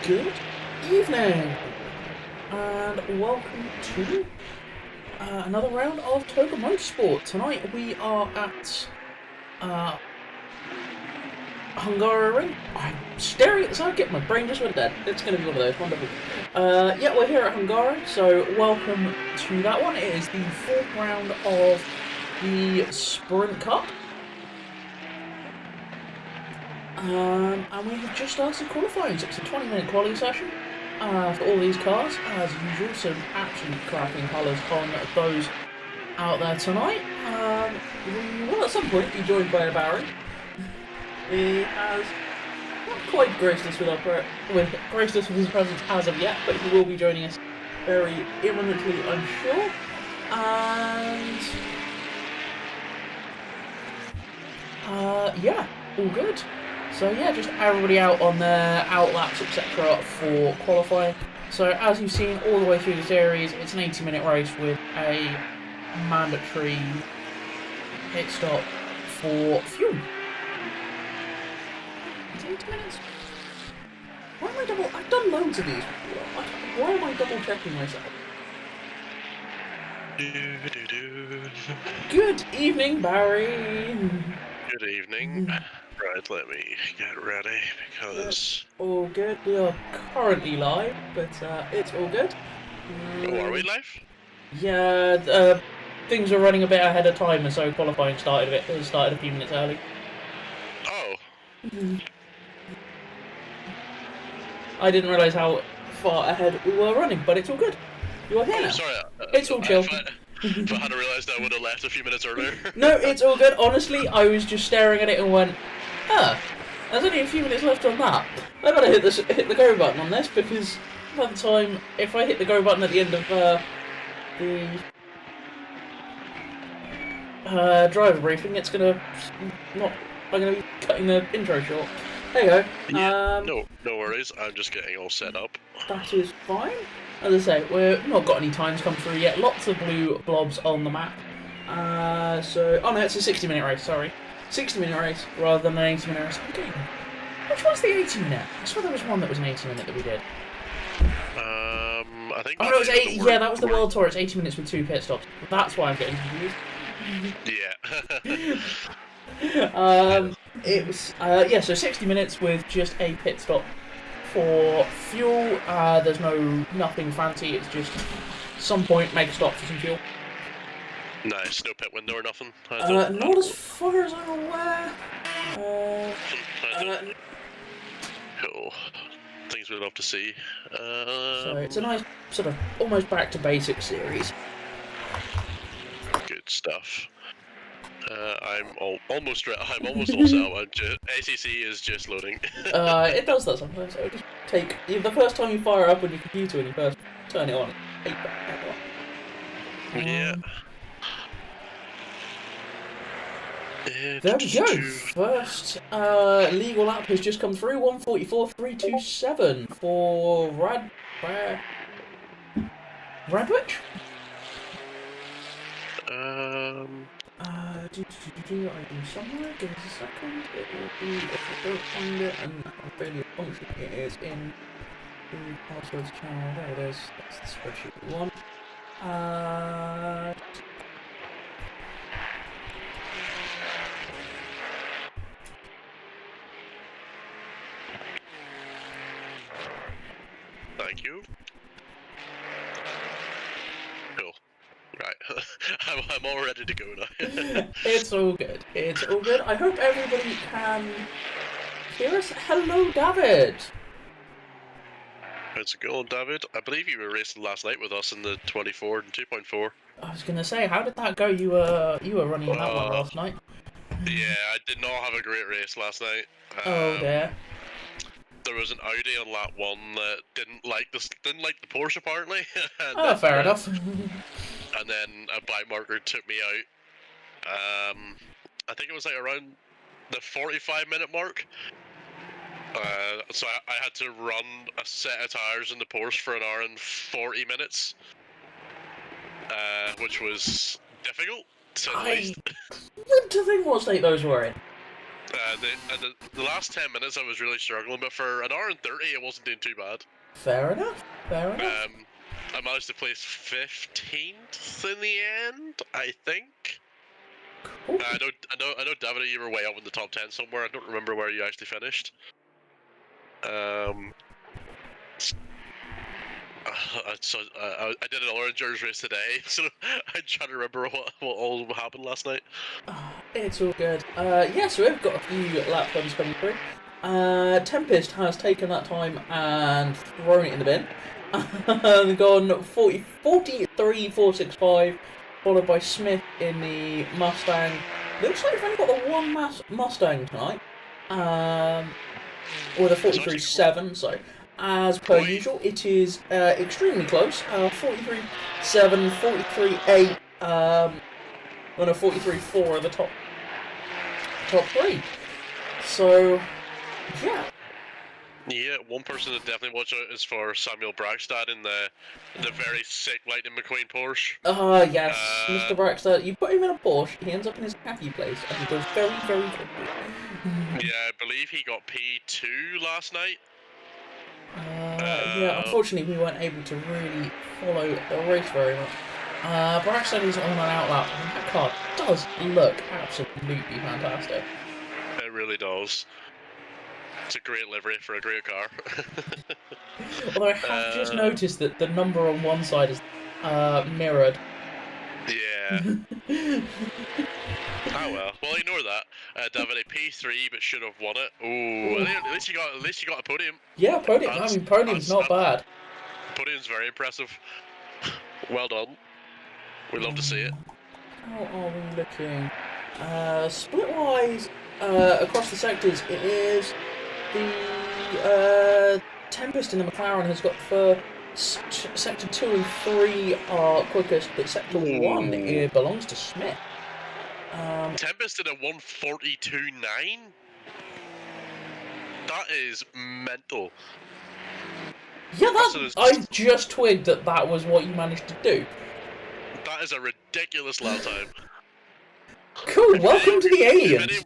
Good evening, and welcome to another round of Toga Motorsport. Tonight we are at Hungaroring. I'm staring at the side, my brain just went dead. It's going to be one of those, wonderful. Yeah, we're here at Hungaroring, so welcome to that one. It is the fourth round of the Sprint Cup. And we have just started qualifying, so it's a 20-minute qualifying session for all these cars, as usual. Some absolute cracking colours on those out there tonight. We will at some point be joined by a Barry. He has not quite graced us with his presence as of yet, but he will be joining us very imminently, I'm sure. And yeah, all good. So yeah, just everybody out on their outlaps, etc. for qualifying. So as you've seen all the way through the series, it's an 80-minute race with a mandatory pit stop for fuel. It's 80 minutes? Why am I double... I've done loads of these before. Why am I double checking myself? Good evening, Barry. Good evening. Right, let me get ready because... All good. We are currently live, but it's all good. Oh, are we live? Yeah, things are running a bit ahead of time, and so qualifying started a few minutes early. Oh. I didn't realise how far ahead we were running, but it's all good. You are here now. Sorry. It's all chill. If I hadn't realised, I would have left a few minutes earlier. No, it's all good. Honestly, I was just staring at it and went, there's only a few minutes left on that. I better hit the go button on this, because by the time, if I hit the go button at the end of the driver briefing, I'm gonna be cutting the intro short. There you go. Yeah, no worries. I'm just getting all set up. That is fine. As I say, we've not got any times come through yet. Lots of blue blobs on the map. Oh no, it's a 60-minute race, sorry. 60-minute race rather than an 80-minute race. Okay. Which one's the 80-minute? I swear there was one that was an 80-minute that we did. I think... Oh no, it was 80, yeah, that was the World Tour. It's 80 minutes with 2 pit stops. That's why I'm getting confused. Yeah. It was, yeah, so 60 minutes with just a pit stop for fuel. There's nothing fancy, it's just some point make a stop for some fuel. Nice, no pit window or nothing? Not as far as I'm aware. Cool. Things we'd love to see. So it's a nice sort of almost back to basics series. Good stuff. I'm almost all set up. ACC is just loading. It does that sometimes. It'll just take the first time you fire up on your computer when you first turn it on. Yeah. There we go. First legal lap has just come through. 1:44.327 for Radwich. Item somewhere. Give us a second. It will be if I don't find it and I failure function. It is in the passwords channel. There it is. That's the spreadsheet we want. Thank you. Cool. Right. I'm all ready to go now. It's all good. It's all good. I hope everybody can hear us. Hello, David. How's it going, David? I believe you were racing last night with us in the 24 and 2.4. I was gonna say, how did that go? You were running that one last night. Yeah, I did not have a great race last night. Oh dear. There was an Audi on lap 1 that didn't like the Porsche apparently. Fair enough. And then a bike marker took me out. I think it was like around the 45-minute mark. So I had to run a set of tires in the Porsche for an hour and 40 minutes, which was difficult, to say the least. To think what state those were in. The last 10 minutes I was really struggling, but for an hour and 30 it wasn't doing too bad. Fair enough. Fair enough. I managed to place 15th in the end, I think. Cool. I know, David, you were way up in the top 10 somewhere. I don't remember where you actually finished. I did an orange race today, so I'm trying to remember what all happened last night. It's all good. Yeah, so we've got a few lap times coming through. Tempest has taken that time and thrown it in the bin. And gone 43.465, followed by Smith in the Mustang. Looks like we've only got the one Mustang tonight. Or the 43.7, so as per usual, it is extremely close. 43.7, 43.8, and a 43.4 are the top three. So, yeah. Yeah, one person to definitely watch out is for Samuel Bragstad in the very sick Lightning McQueen Porsche. Yes, Mr. Bragstad. You put him in a Porsche, he ends up in his khaki place, and he goes very, very quickly. Yeah, I believe he got P2 last night. Yeah, unfortunately we weren't able to really follow the race very much. Bragstad is on an outlap, and that car does look absolutely fantastic. It really does. It's a great livery for a great car. Although I have just noticed that the number on one side is mirrored. Yeah. Oh well. Well, ignore that. David, a P3, but should have won it. Ooh, at least you got a podium. Yeah, podium. I mean, podium's not bad. Podium's very impressive. Well done. We'd love to see it. How are we looking? Split-wise, across the sectors, it is the Tempest in the McLaren has got for sector 2 and 3 are quickest, but sector 1 it belongs to Smith. Tempest did a 1:42.9. That is mental. Yeah, I just twigged that was what you managed to do. That is a ridiculous lap time. Cool, welcome to the Aliens.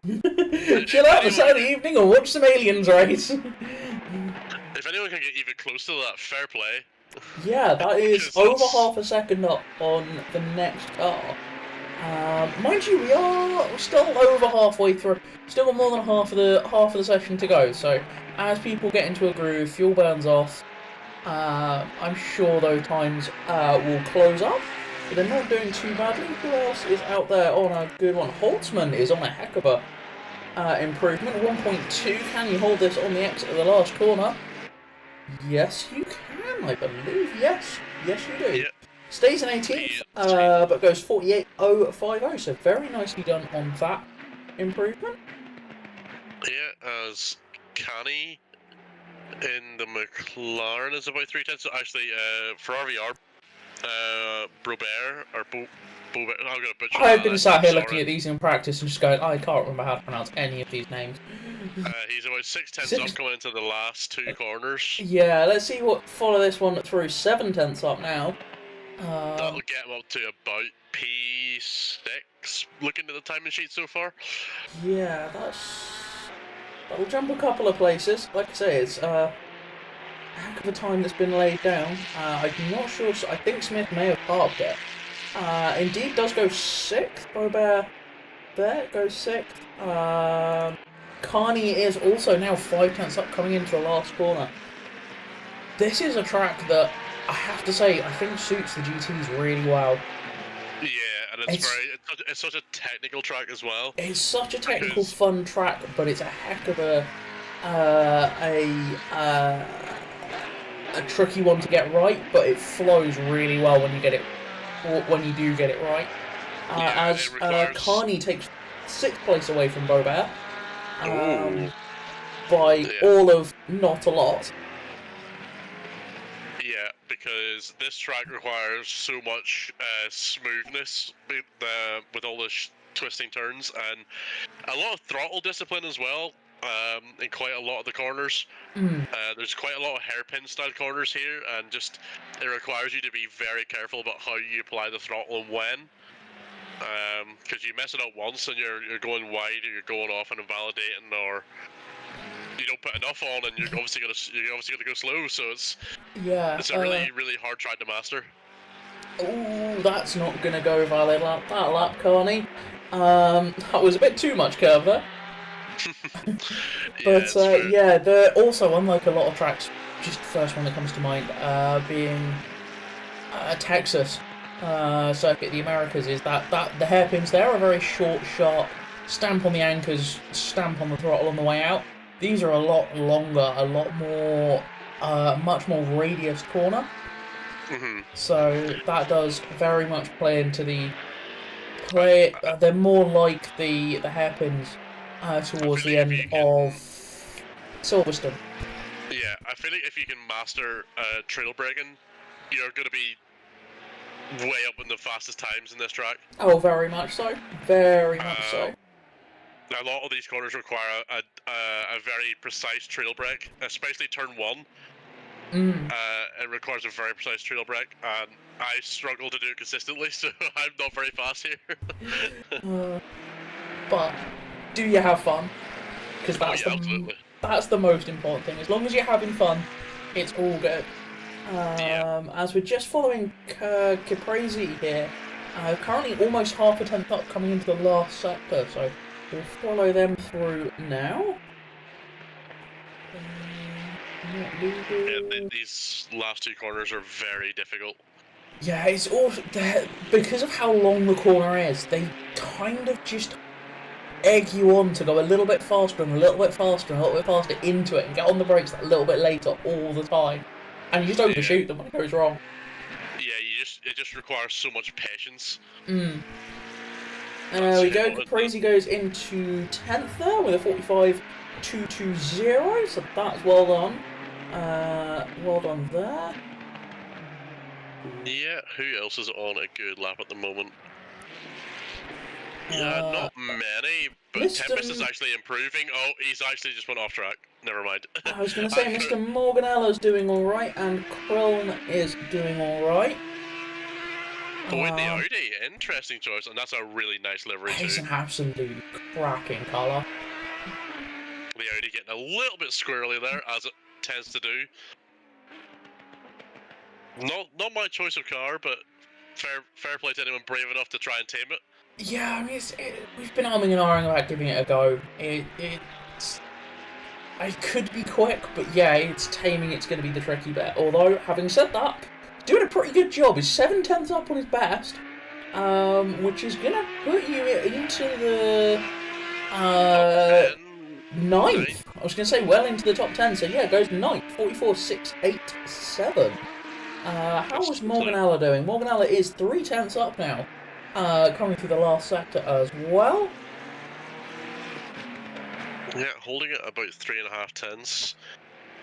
Chill out on Saturday evening and watch some Aliens race. If anyone can get even close to that, fair play. Yeah, that is over half a second up on the next car. Mind you, we're still over halfway through. Still got more than half of the session to go. So as people get into a groove, fuel burns off. I'm sure those times will close up, but they're not doing too badly. Who else is out there on a good one? Holtzman is on a heck of a improvement. 1.2. Can you hold this on the exit of the last corner? Yes, you can, I believe. Yes, you do. Yeah. Stays in 18th, but goes 48.050, so very nicely done on that improvement. Yeah, as Canny in the McLaren is about 3 tenths. So actually, for RVR, Brobert, or Bobert, I'm going to butcher I've that. been sat here Sorry. looking at these in practice and just going, I can't remember how to pronounce any of these names. He's about 6 tenths up coming into the last 2 corners. Yeah, let's see what follow this one through. 7 tenths up now. That'll get him up to about P6, looking at the timing sheet so far. Yeah, that'll jump a couple of places. Like I say, it's a heck of a time that's been laid down. I'm not sure. I think Smith may have parked it. Indeed, does go 6th. Robert there goes 6th. Carney is also now 5 tenths up, coming into the last corner. This is a track that I have to say I think suits the GTs really well. Yeah, and it's such a technical track as well. It's such a technical, fun track, but it's a heck of a tricky one to get right. But it flows really well when you get it, when you do get it right. As Carney takes 6th place away from Bobert by all of not a lot. Yeah, because this track requires so much smoothness with all the twisting turns and a lot of throttle discipline as well in quite a lot of the corners. There's quite a lot of hairpin style corners here, and just it requires you to be very careful about how you apply the throttle and when. Because you mess it up once and you're going wide, or you're going off and invalidating, or you don't put enough on, and you're obviously gonna go slow. So it's a really hard track to master. Ooh, that's not gonna go valid that lap, Carney. That was a bit too much curve there. But they're also, unlike a lot of tracks, just the first one that comes to mind, being Texas circuit, the Americas, is that the hairpins there are very short, sharp, stamp on the anchors, stamp on the throttle on the way out. These are a lot longer, a lot more, much more radius corner. So that does very much play into the play. They're more like the hairpins towards the end of Silverstone. Yeah, I feel like if you can master trail braking, you're going to be way up in the fastest times in this track. Oh, very much so. Very much so. A lot of these corners require a very precise trail brake, especially turn 1. It requires a very precise trail brake, and I struggle to do it consistently, so I'm not very fast here. But do you have fun? Because that's the most important thing. As long as you're having fun, it's all good. As we're just following Caprese here, currently almost half a tenth up coming into the last sector, so we'll follow them through now. These last 2 corners are very difficult. Yeah, it's all because of how long the corner is. They kind of just egg you on to go a little bit faster and a little bit faster and a little bit faster into it, and get on the brakes that little bit later all the time, and you just overshoot them when it goes wrong. Yeah, it just requires so much patience. There we go. Caprese goes into 10th there with a 45.220, so that's well done. Well done there. Yeah, who else is on a good lap at the moment? Not many, but Tempest is actually improving. Oh, he's actually just went off track. Never mind. I was going to say Mr. Morganella's doing alright, and Krilln is doing alright. Oh, in the Audi, interesting choice, and that's a really nice livery too. It's an absolute cracking colour. The Audi getting a little bit squirrely there, as it tends to do. Not my choice of car, but fair play to anyone brave enough to try and tame it. Yeah, I mean, we've been arming and ahhing about giving it a go. I could be quick, but yeah, it's taming. It's going to be the tricky bit. Although, having said that, he's doing a pretty good job. He's 7/10 up on his best, which is going to put you into the ninth. I was going to say well into the top 10. So yeah, it goes ninth. 44.687. How is Morganella doing? Morganella is 3/10 up now, coming through the last sector as well. Yeah, holding it about 3.5 tenths.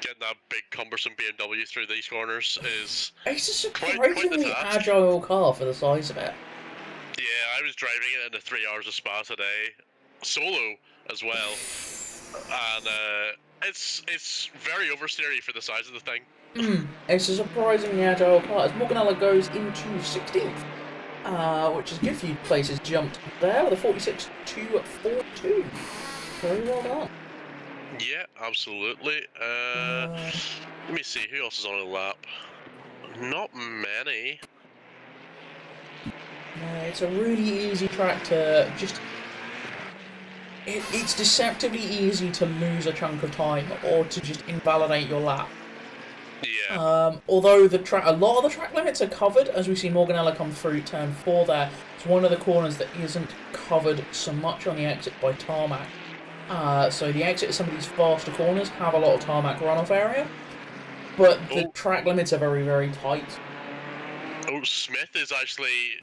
Getting that big cumbersome BMW through these corners is It's a quite surprisingly the task. agile car for the size of it. Yeah, I was driving it in the 3 hours of Spa today, solo as well, and it's very oversteery for the size of the thing. It's a surprisingly agile car as Morganella goes into 16th, which is good. Few places jumped there with a 46.242. Very well done. Yeah, absolutely. Let me see, who else is on a lap? Not many. It's a really easy track to just... It's deceptively easy to lose a chunk of time or to just invalidate your lap. Yeah. Although a lot of the track limits are covered, as we see Morganella come through turn 4 there. It's one of the corners that isn't covered so much on the exit by tarmac. So the exit of some of these faster corners have a lot of tarmac runoff area, but the track limits are very, very tight. Oh, Smith is actually...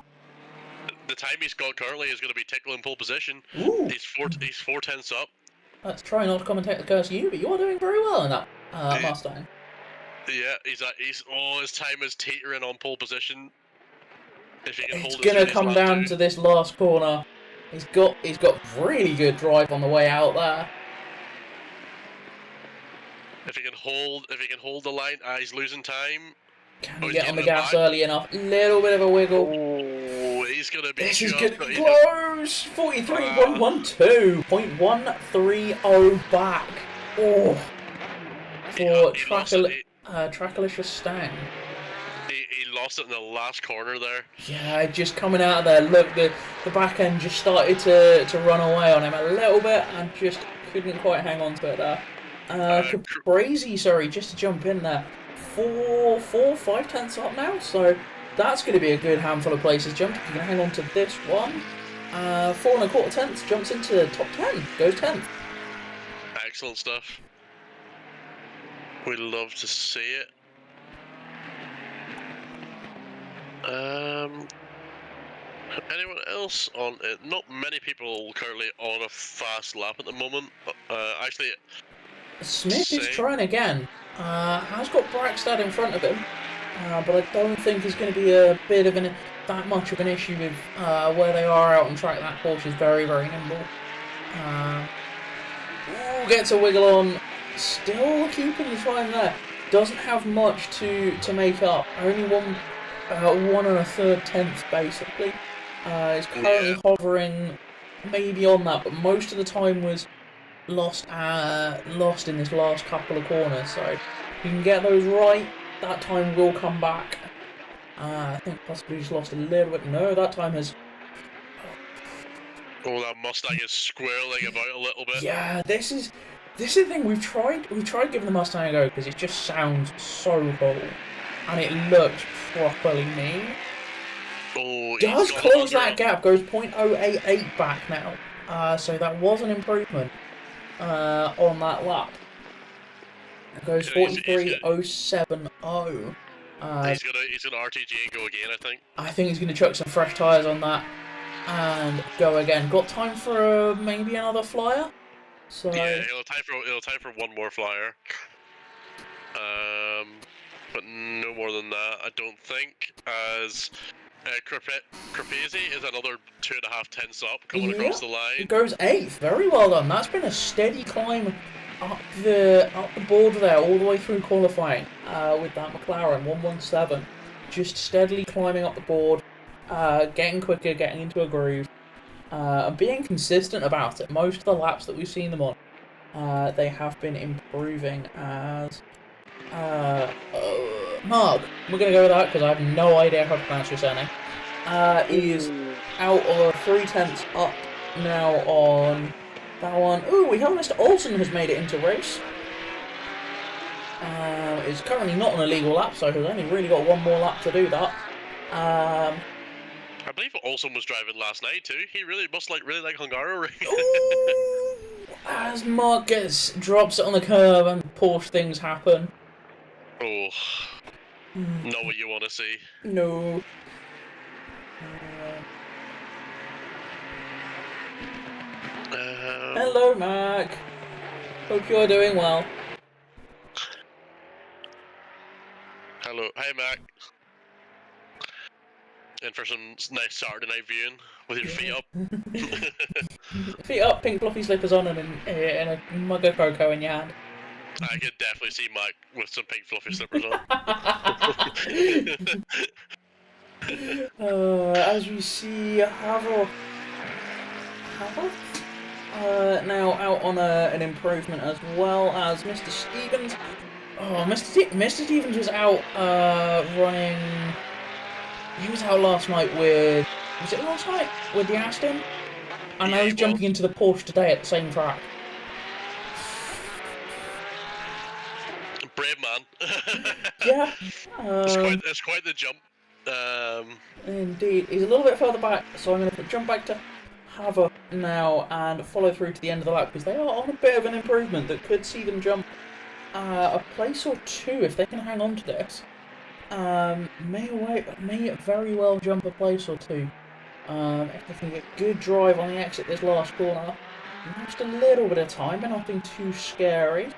The time he's got currently is going to be tickling pole position. Ooh. He's 4/10 up. Let's try not to commentate the curse you, but you're doing very well in that Mustang. Yeah, his time is teetering on pole position. If he can hold it. It's gonna come down to this last corner. He's got really good drive on the way out there. If he can hold the line, he's losing time. Can he get on the gas early enough? Little bit of a wiggle. Oh, he's gonna be. This is gonna be close. 43.12, 0.130 back. Oh, for Trackalicious Stang. He lost it in the last corner there. Yeah, just coming out of there. Look, the back end just started to run away on him a little bit and just couldn't quite hang on to it there. Crazy, sorry, just to jump in there. 5/10 up now, so that's going to be a good handful of places jumped. If you can hang on to this one. 4.25 jumps into the top 10, goes 10th. Excellent stuff. We love to see it. Anyone else on it? Not many people currently on a fast lap at the moment. Actually, Smith is trying again. Has got Brackstad in front of him, but I don't think there's going to be a bit of that much of an issue with where they are out on track. That Porsche is very, very nimble. Gets a wiggle on. Still keeping the time there. Doesn't have much to make up. Only 1 1/3 tenth basically. Is currently hovering maybe on that, but most of the time was lost in this last couple of corners. So if you can get those right, that time will come back. I think possibly just lost a little bit. No, that time has. Oh, that Mustang is squirreling about a little bit. Yeah, this is the thing. We've tried giving the Mustang a go because it just sounds so cool, and it looks properly mean. Oh, does close that gap, goes 0.088 back now. So that was an improvement on that lap. It goes 43.070. He's gonna RTG and go again, I think. I think he's gonna chuck some fresh tyres on that and go again. Got time for maybe another flyer. So yeah, he'll time for one more flyer. But no more than that, I don't think. As Crepesi is another 2.5 tenths up coming across the line. It goes 8th. Very well done. That's been a steady climb up the board there, all the way through qualifying with that McLaren 117. Just steadily climbing up the board, getting quicker, getting into a groove, and being consistent about it. Most of the laps that we've seen them on, they have been improving as. Mark, we're going to go with that because I have no idea how to pronounce your surname, is out of 3/10 up now on that one. Ooh, we have Mr. Olsen has made it into race. It's currently not an illegal lap, so has only really got one more lap to do that. I believe Olsen was driving last night too. He really must really like Hungaroring. As Marcus drops it on the curb and Porsche things happen. Oh, not what you want to see. No. Hello, Mac. Hope you're doing well. Hello, hey Mac. In for some nice Saturday night viewing with your feet up. Feet up, pink fluffy slippers on, and a mug of cocoa in your hand. I could definitely see Mac with some pink fluffy slippers on. As we see Havel now out on an improvement, as well as Mr. Stevens. Oh, Mr. Stevens was out running. He was out last night with. Was it last night with the Aston? And now he's jumping into the Porsche today at the same track. Brave man. Yeah. It's quite the jump. Indeed. He's a little bit further back, so I'm going to jump back to Hava now and follow through to the end of the lap, because they are on a bit of an improvement that could see them jump a place or two if they can hang on to this. May very well jump a place or two. If they can get good drive on the exit this last corner. Just a little bit of time, but nothing too scary.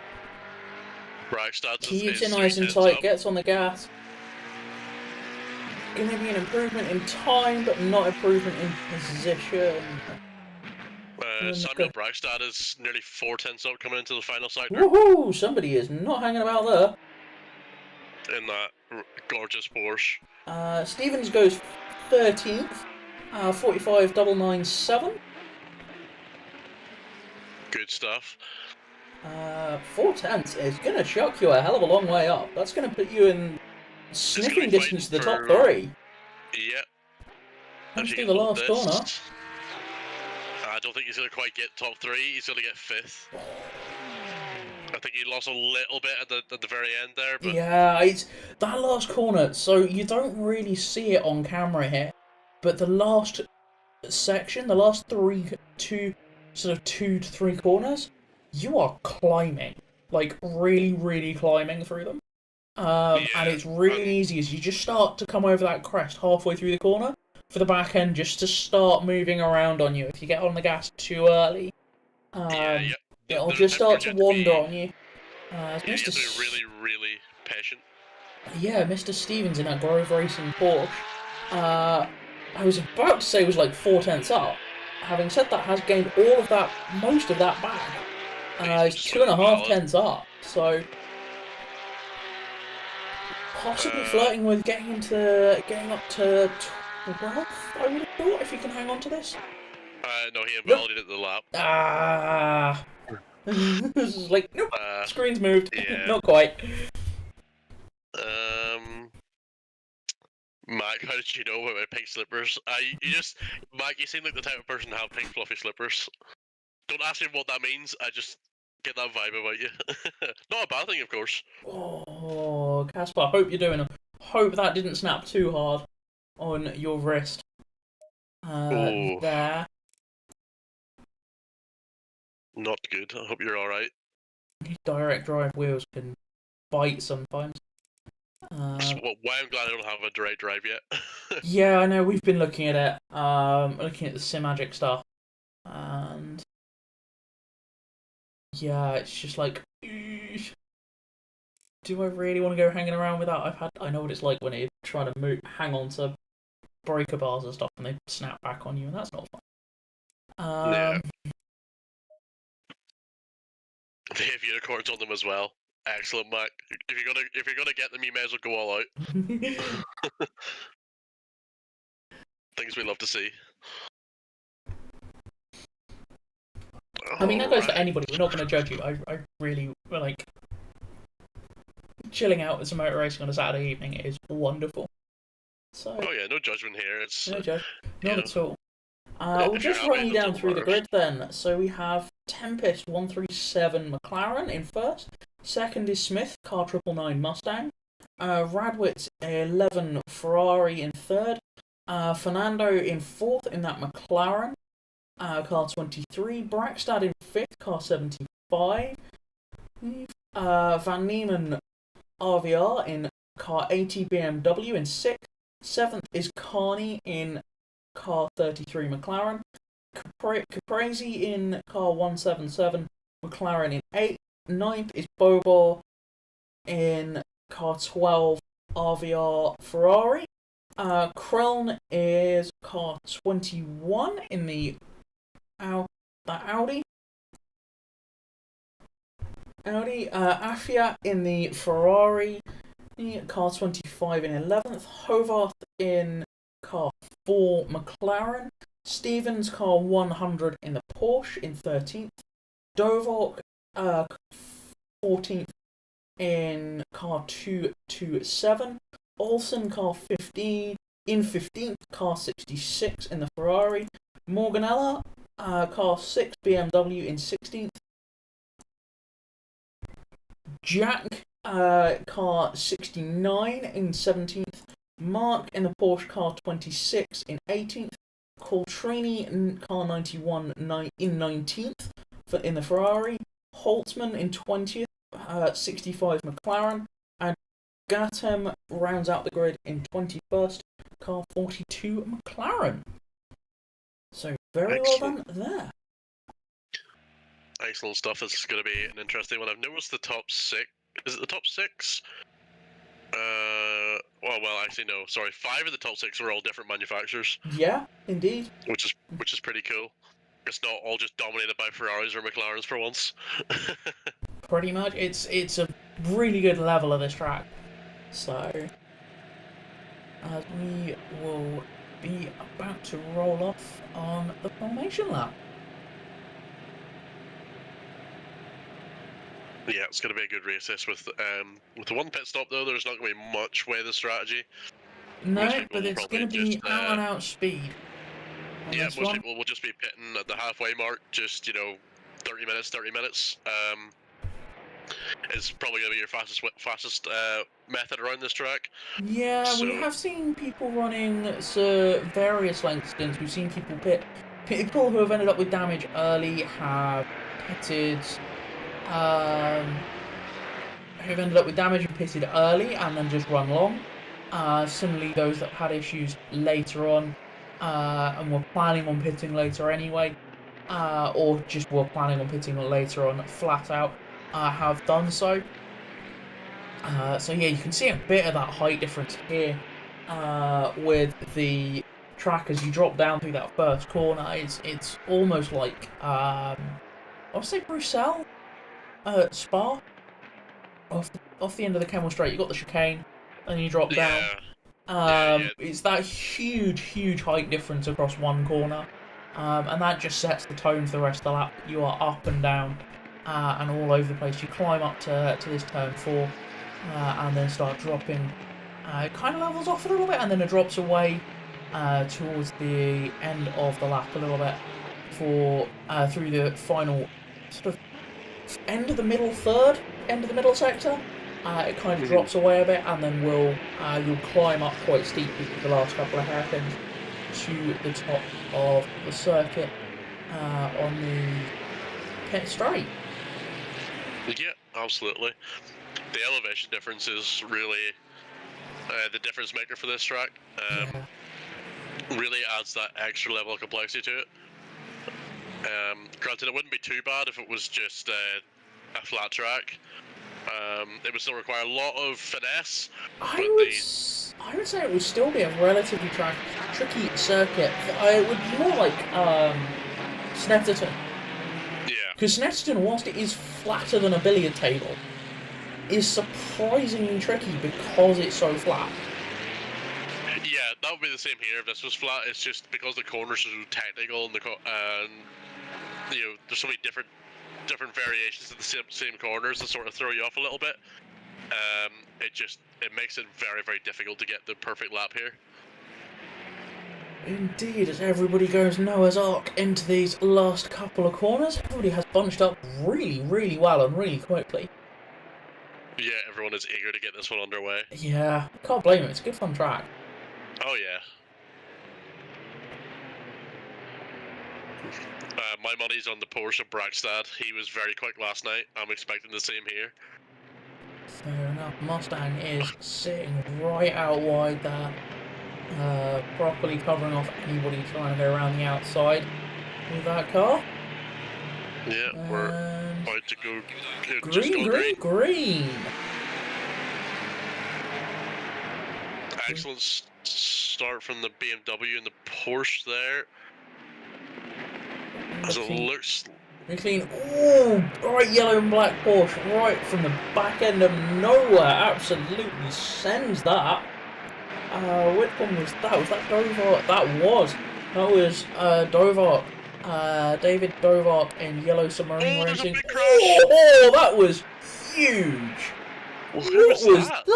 Keeps it nice and tight, gets on the gas. Going to be an improvement in time, but not improvement in position. Samuel Bragstad is nearly 4/10 up coming into the final sector. Woohoo! Somebody is not hanging about there. In that gorgeous Porsche. Stevens goes 13th, 45.997. Good stuff. 4/10 is going to shock you a hell of a long way up. That's going to put you in sniffing distance to the top three. Yep. Let's do the last corner. I don't think he's going to quite get top 3. He's going to get 5th. I think he lost a little bit at the very end there. But yeah, it's that last corner. So you don't really see it on camera here, but the last section, the last two to three corners, you are climbing, like really climbing through them. And it's really easy as you just start to come over that crest halfway through the corner for the back end just to start moving around on you. If you get on the gas too early, it'll just start to wander on you. You have to be really patient. Yeah, Mr. Stevens in that Grove Racing Porsche. I was about to say it was like 4/10 up. Having said that, has gained most of that back. It's 2.5 up, so possibly flirting with getting up to 12th, I would have thought, if he can hang on to this. No, he invalidated at the lap. This is like, nope, screen's moved. Yeah. Not quite. Mac, how did you know about my pink slippers? Mac, you seem like the type of person to have pink fluffy slippers. Don't ask me what that means, I just get that vibe about you. Not a bad thing, of course. Oh, Caspar, hope that didn't snap too hard on your wrist. There. Not good, I hope you're alright. Direct drive wheels can bite sometimes. Why I'm glad I don't have a direct drive yet. Yeah, I know, we've been looking at it. Looking at the Simagic stuff. And yeah, it's just like, do I really want to go hanging around with that? I know what it's like when you're trying to hang on to breaker bars and stuff and they snap back on you, and that's not fun. Yeah. They have unicorns on them as well. Excellent, Mac. If you're gonna get them, you may as well go all out. Things we love to see. I mean, that goes for anybody. We're not going to judge you. I really like chilling out with some motor racing on a Saturday evening. It is wonderful. So. Oh yeah, no judgment here. It's no judge, not at all. We'll If you're just happy, run you those down are through the winners. grid then. So we have Tempest 137 McLaren in first. Second is Smith, car 999 Mustang. Radwitz 11 Ferrari in third. Fernando in fourth in that McLaren, car 23. Brackstad in fifth, car 75. Van Niemen RVR in car 80 BMW in sixth. Seventh is Carney in car 33 McLaren. Caprese in car 177 McLaren in 8th. Ninth is Bobar in car 12 RVR Ferrari. Kreln is car 21 in the Audi. Afia in the Ferrari, car 25 in 11th. Hovarth in car 4 McLaren. Stevens car 100 in the Porsche in 13th. Dovok 14th in car 227. Olsen car 15 in 15th, car 66 in the Ferrari. Morganella car 6 BMW in 16th. Jack car 69 in 17th. Mark in the Porsche car 26 in 18th. Coltrini car 91 in 19th in the Ferrari. Holtzman in 20th, 65 McLaren. And Gatem rounds out the grid in 21st, car 42 McLaren. So very Excellent. well done there. Excellent stuff. This is going to be an interesting one. I've noticed the top six. Is it the top six? Well, actually, no. Sorry, 5 of the top 6 are all different manufacturers. Yeah, indeed. Which is pretty cool. It's not all just dominated by Ferraris or McLarens for once. Pretty much, it's a really good level of this track. So, as we will be about to roll off on the formation lap. Yeah, it's going to be a good race this with the one pit stop though. There's not going to be much way the strategy. No, but it's going to be out and out speed. Yeah, most people will just be pitting at the halfway mark, just 30 minutes. It's probably going to be your fastest method around this track. Yeah, so, we have seen people running various length stints. We've seen people pit. People who have ended up with damage early have pitted. Who've ended up with damage and pitted early and then just run long. Similarly, those that had issues later on and were planning on pitting later anyway, or just were planning on pitting later on flat out, have done so. So yeah, you can see a bit of that height difference here with the track as you drop down through that first corner. It's almost like I would say Bruxelles, Spa. Off the end of the Kemmel Straight, you got the chicane, and you drop down. Yeah. It's that huge height difference across one corner, and that just sets the tone for the rest of the lap. You are up and down, and all over the place. You climb up to this turn 4, and then start dropping. It kind of levels off a little bit, and then it drops away towards the end of the lap a little bit for through the final sort of end of the middle third, end of the middle sector. It kind of drops away a bit, and then you'll climb up quite steeply with the last couple of hairpins to the top of the circuit on the pit straight. Yeah, absolutely. The elevation difference is really the difference maker for this track. Really adds that extra level of complexity to it. Granted, it wouldn't be too bad if it was just a flat track. It would still require a lot of finesse. I would say it would still be a relatively tricky circuit. It would be more like Snetterton. Yeah. Because Snetterton, whilst it is flatter than a billiard table, is surprisingly tricky because it's so flat. Yeah, that would be the same here if this was flat. It's just because the corners are so technical and there's so many different variations of the same corners that sort of throw you off a little bit. It makes it very, very difficult to get the perfect lap here. Indeed, as everybody goes Noah's Ark into these last couple of corners, everybody has bunched up really, really well and really quickly. Yeah, everyone is eager to get this one underway. Yeah, can't blame it. It's a good fun track. Oh yeah. My money's on the Porsche Brackstad. He was very quick last night. I'm expecting the same here. Fair enough. Mustang is sitting right out wide there, properly covering off anybody trying to go around the outside with that car. Yeah, we're about to go. Just Green, go green, green. Excellent start from the BMW and the Porsche there. As it looks. Clean. Ooh, bright yellow and black Porsche right from the back end of nowhere. Absolutely sends that. Which one was that? Was that Dovart? That was Dovart. David Dovart in Yellow Submarine Racing. There's a big crash. Oh, that was huge. What was that?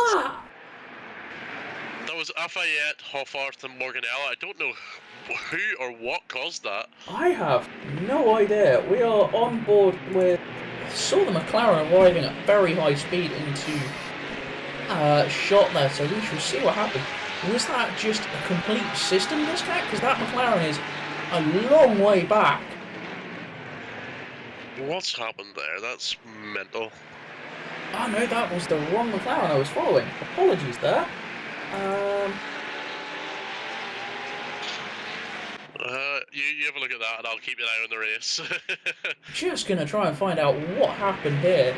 That was Lafayette, Hoffarth, and Morganella. I don't know who or what caused that. I have no idea. We are on board with. I saw the McLaren arriving at very high speed into shot there, so we shall see what happens. Was that just a complete system disconnect? Because that McLaren is a long way back. What's happened there? That's mental. Oh no, that was the wrong McLaren I was following. Apologies there. You have a look at that and I'll keep an eye on the race. Just going to try and find out what happened here.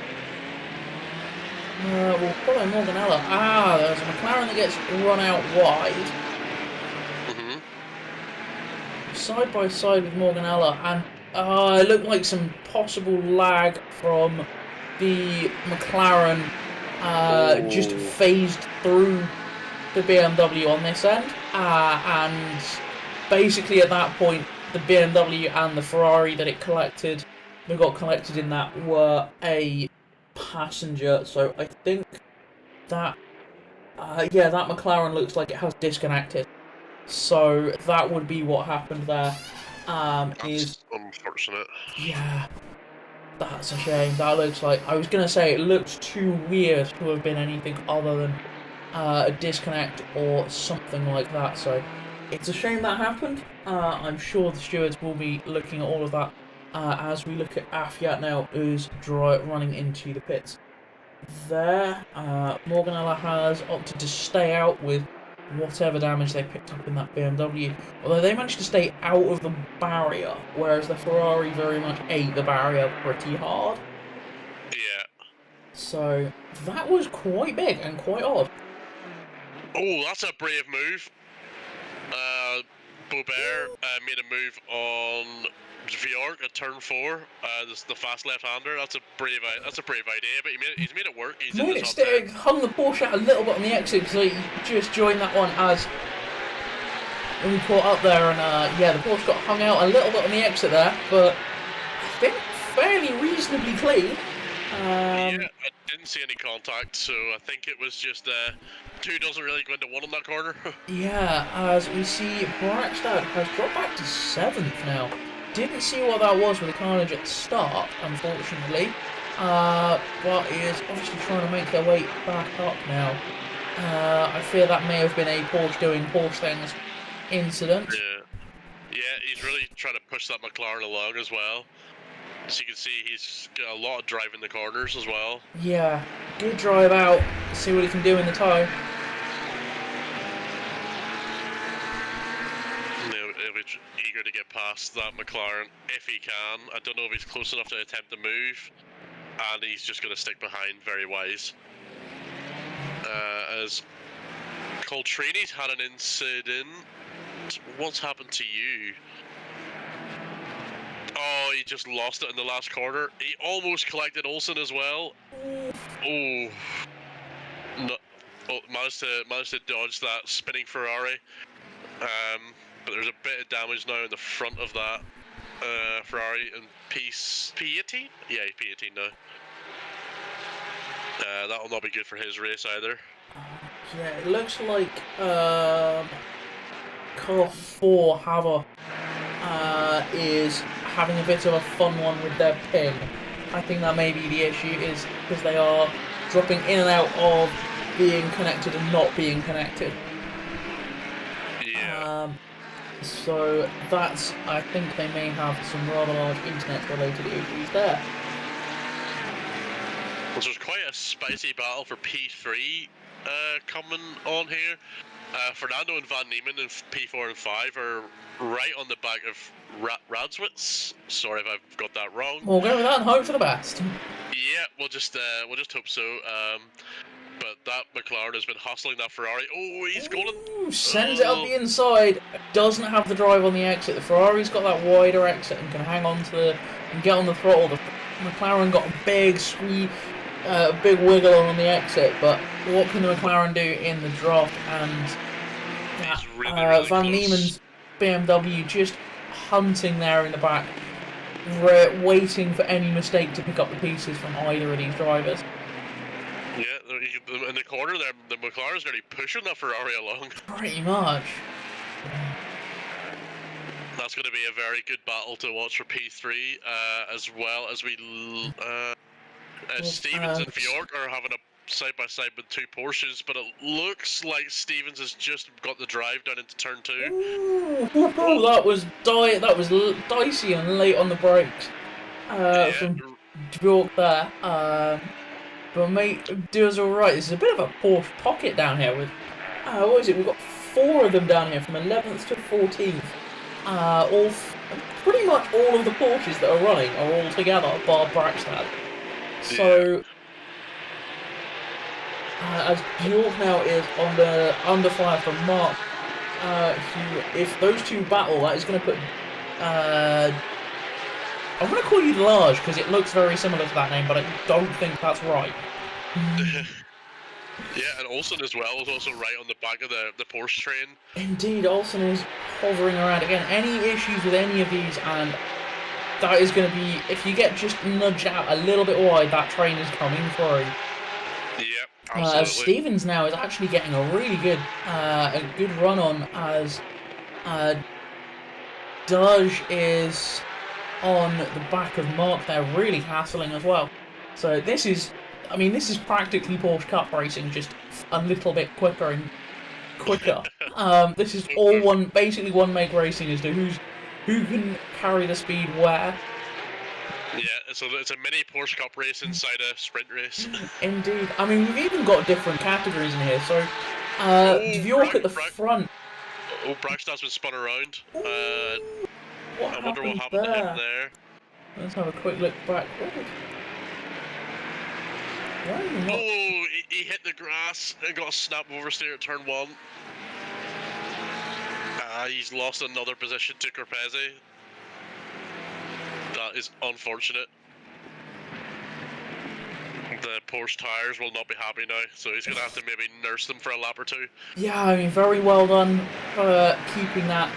We'll follow Morganella. Ah, there's a McLaren that gets run out wide. Side by side with Morganella, and it looked like some possible lag from the McLaren just phased through the BMW on this end, and basically at that point the BMW and the Ferrari that got collected in that were a passenger, so I think that that McLaren looks like it has disconnected. So that would be what happened there. That's unfortunate. Yeah, that's a shame. That looks like, I was going to say, it looks too weird to have been anything other than a disconnect or something like that. So it's a shame that happened. I'm sure the stewards will be looking at all of that as we look at Afiat now, who's running into the pits. There, Morganella has opted to stay out with whatever damage they picked up in that BMW, although they managed to stay out of the barrier, whereas the Ferrari very much ate the barrier pretty hard. Yeah. So that was quite big and quite odd. Oh, that's a brave move. Boubert made a move on Bjork at turn 4. The fast left-hander. That's a brave idea, but he's made it work. He's made it stick. Hung the Porsche out a little bit on the exit because he just joined that one as we caught up there, and the Porsche got hung out a little bit on the exit there, but I think fairly reasonably clean. Yeah, I didn't see any contact, so I think it was just 2 doesn't really go into 1 on that corner. Yeah, as we see Brackstad has dropped back to 7th now. Didn't see what that was with the carnage at the start, unfortunately, but is obviously trying to make their way back up now. I fear that may have been a Porsche doing Porsche things incident. Yeah, he's really trying to push that McLaren along as well. As you can see, he's got a lot of drive in the corners as well. Yeah, good drive out, see what he can do in the tie. He'll be eager to get past that McLaren if he can. I don't know if he's close enough to attempt to move, and he's just going to stick behind, very wise. As Coltrini's had an incident. What's happened to you? Oh, he just lost it in the last corner. He almost collected Olsen as well. Oh, no, managed to dodge that spinning Ferrari. But there's a bit of damage now in the front of that Ferrari and P18? Yeah, P18 now. That will not be good for his race either. Yeah, it looks like car 4, Haver, is having a bit of a fun one with their ping. I think that may be the issue, is because they are dropping in and out of being connected and not being connected. Yeah. So that's, I think they may have some rather large internet-related issues there. Well, there's quite a spicy battle for P3 coming on here. Fernando and Van Niemen in P4 and 5 are right on the back of Radzwitz. Sorry if I've got that wrong. We'll go with that and hope for the best. Yeah, we'll just hope so. But that McLaren has been hustling that Ferrari. Oh, he's going. Ooh, sends it up the inside. Doesn't have the drive on the exit. The Ferrari's got that wider exit and can hang on to and get on the throttle. The McLaren got a big squeeze, big wiggle on the exit. But what can the McLaren do in the draft? And really Van close. Niemen's BMW just hunting there in the back, waiting for any mistake to pick up the pieces from either of these drivers. Yeah, in the corner there, the McLaren's nearly pushing that Ferrari along. Pretty much. That's going to be a very good battle to watch for P3, as well as Stevens and Bjork are having a side-by-side with two Porsches, but it looks like Stevens has just got the drive down into turn 2. Ooh, that was dicey and late on the brakes from Bjork there. But mate, does alright. This is a bit of a Porsche pocket down here with, what is it? We've got 4 of them down here from 11th to 14th. Pretty much all of the Porsches that are running are all together, bar Braxton. So, as Bjork now is under fire from Mark, if those two battle, that is going to put. I'm going to call you Large because it looks very similar to that name, but I don't think that's right. Yeah, and Olsen as well is also right on the back of the Porsche train. Indeed, Olsen is hovering around. Again, any issues with any of these, and that is going to be, if you get just nudged out a little bit wide, that train is coming through. Yeah, absolutely. Stevens now is actually getting a really good run on, as Dodge is on the back of Mark there, really hassling as well. So this is practically Porsche Cup racing, just a little bit quicker and quicker. This is all basically one make racing as to who can carry the speed where. Yeah, so it's a mini Porsche Cup race inside a sprint race. Indeed. I mean, we've even got different categories in here. So, Bjork at the front. Oh, Braxton's been spun around. I wonder what happened to him there. Let's have a quick look back. Oh, he hit the grass and got a snap oversteer at turn 1. He's lost another position to Corpese. That is unfortunate. The Porsche tyres will not be happy now, so he's going to have to maybe nurse them for a lap or 2. Yeah, I mean, very well done for keeping that.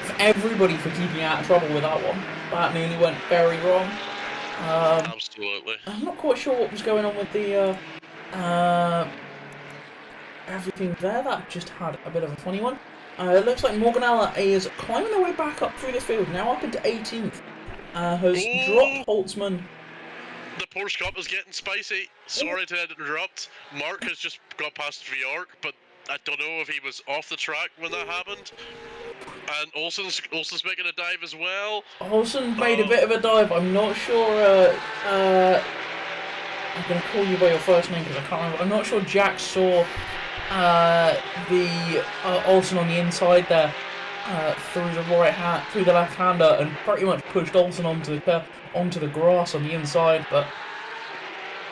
For everybody for keeping out of trouble with that one. That nearly went very wrong. Absolutely. I'm not quite sure what was going on with the everything there. That just had a bit of a funny one. It looks like Morganella is climbing their way back up through the field, now up into 18th. Has dropped Holtzman. The Porsche Cup is getting spicy. Sorry to interrupt. Mark has just got past Bjork, but I don't know if he was off the track when that happened. And Olsen's making a dive as well. Olsen made a bit of a dive. I'm not sure. I'm going to call you by your first name because I can't remember. I'm not sure Jack saw the Olsen on the inside there through the left-hander, and pretty much pushed Olsen onto the grass on the inside. But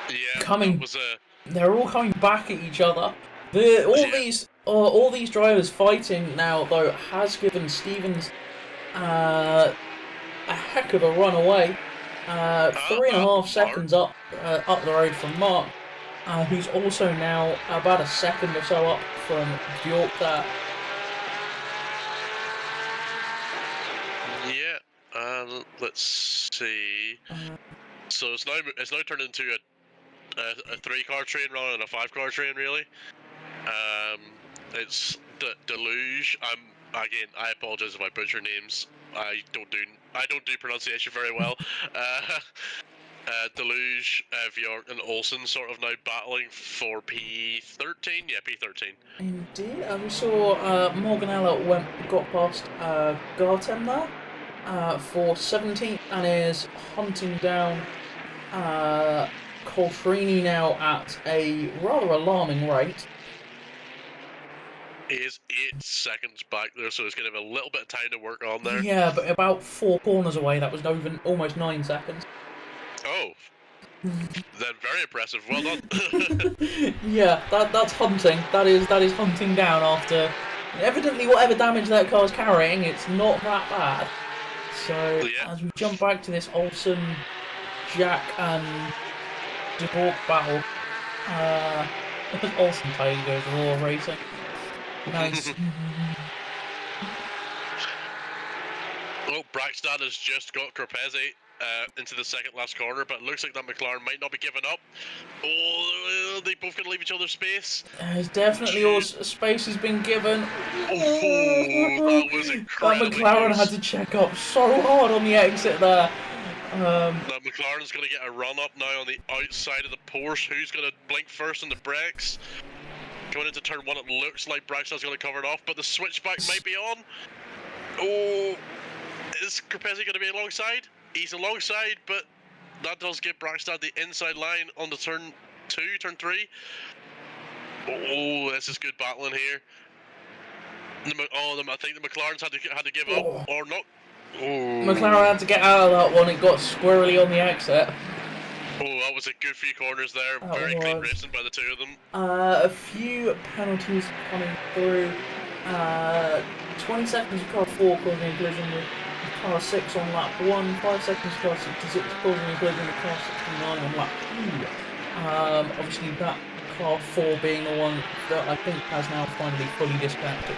yeah, they're all coming back at each other. All these drivers fighting now, though, has given Stevens a heck of a run away. 3.5 seconds up the road from Mark, who's also now about a second or so up from Bjork there. Yeah, let's see. So it's now turned into a 3-car train rather than a 5-car train, really. It's Deluge. Again, I apologize if I butcher names. I don't do pronunciation very well. Deluge, Bjork, and Olsen sort of now battling for P13. Yeah, P13. Indeed, we saw Morganella got past Gartem there for 17th and is hunting down Coltrini now at a rather alarming rate. He is 8 seconds back there, so he's going to have a little bit of time to work on there. Yeah, but about 4 corners away, that was even almost 9 seconds. Oh. Then very impressive. Well done. Yeah, that's hunting. That is hunting down after evidently whatever damage that car's carrying, it's not that bad. So Yeah. as we jump back to this Olsen, Jack and DeVork battle, Olsen title goes raw racing. Nice. Well, Brackstad has just got Corpese into the second last corner, but it looks like that McLaren might not be giving up. Oh, they both going to leave each other space. There's definitely all space has been given. Oh, that was incredible. That McLaren had to check up so hard on the exit there. That McLaren's going to get a run up now on the outside of the Porsche. Who's going to blink first on the brakes? Going into turn 1, it looks like Brackstad's going to cover it off, but the switchback might be on. Oh, is Corpese going to be alongside? He's alongside, but that does give Brackstad the inside line on the turn 2, turn 3. Oh, this is good battling here. I think the McLarens had to give up, or not. Oh. McLaren had to get out of that one. It got squirrely on the exit. Oh, that was a good few corners there. Very clean racing by the two of them. A few penalties coming through. 20 seconds of car 4 causing a collision with car 6 on lap 1. 5 seconds of car 66 causing a collision with car 69 on lap 2. Obviously that car 4 being the one that I think has now finally fully disconnected.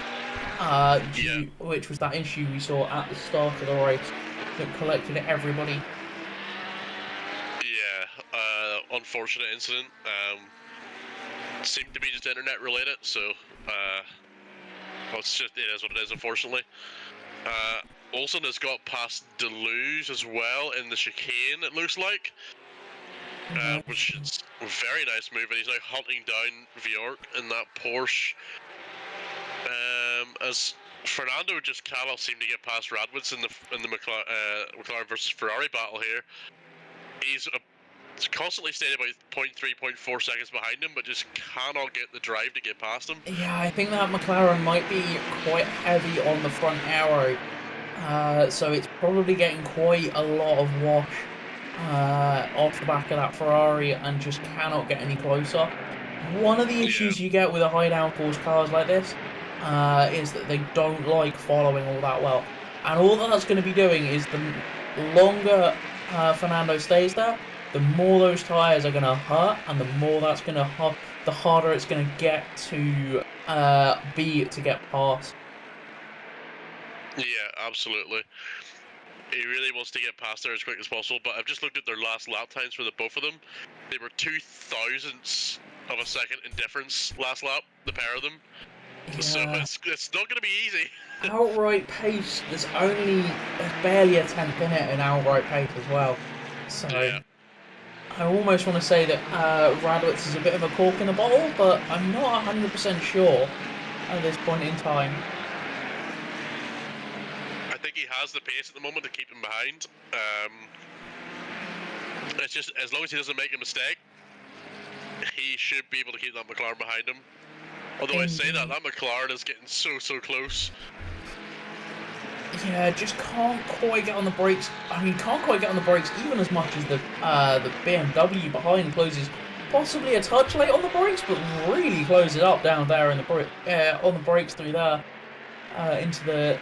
Which was that issue we saw at the start of the race that collected everybody. Unfortunate incident. Seemed to be just internet related, so it is what it is, unfortunately. Olsen has got past Deluge as well in the chicane, it looks like, which is a very nice move, and he's now hunting down Bjork in that Porsche. As Fernando just cannot seem to get past Radwitz in the McLaren versus Ferrari battle here. He's constantly staying about 0.3, 0.4 seconds behind him, but just cannot get the drive to get past him. Yeah, I think that McLaren might be quite heavy on the front aero, so it's probably getting quite a lot of wash off the back of that Ferrari and just cannot get any closer. One of the issues you get with a high downforce cars like this is that they don't like following all that well, and all that's going to be doing is the longer Fernando stays there, the more those tyres are going to hurt, and the more that's going to hurt, the harder it's going to get to get past. Yeah, absolutely. He really wants to get past there as quick as possible, but I've just looked at their last lap times for the both of them. They were 0.02 of a second in difference last lap, the pair of them. Yeah. So it's not going to be easy. Outright pace, there's barely a tenth in it in outright pace as well. So yeah. I almost want to say that Radwitz is a bit of a cork in the bottle, but I'm not 100% sure at this point in time. I think he has the pace at the moment to keep him behind. It's just, as long as he doesn't make a mistake, he should be able to keep that McLaren behind him. Although I say that McLaren is getting so close. Yeah, just can't quite get on the brakes. I mean, can't quite get on the brakes even as much as the BMW behind closes possibly a touch late on the brakes, but really closes up down there in the on the brakes through there into the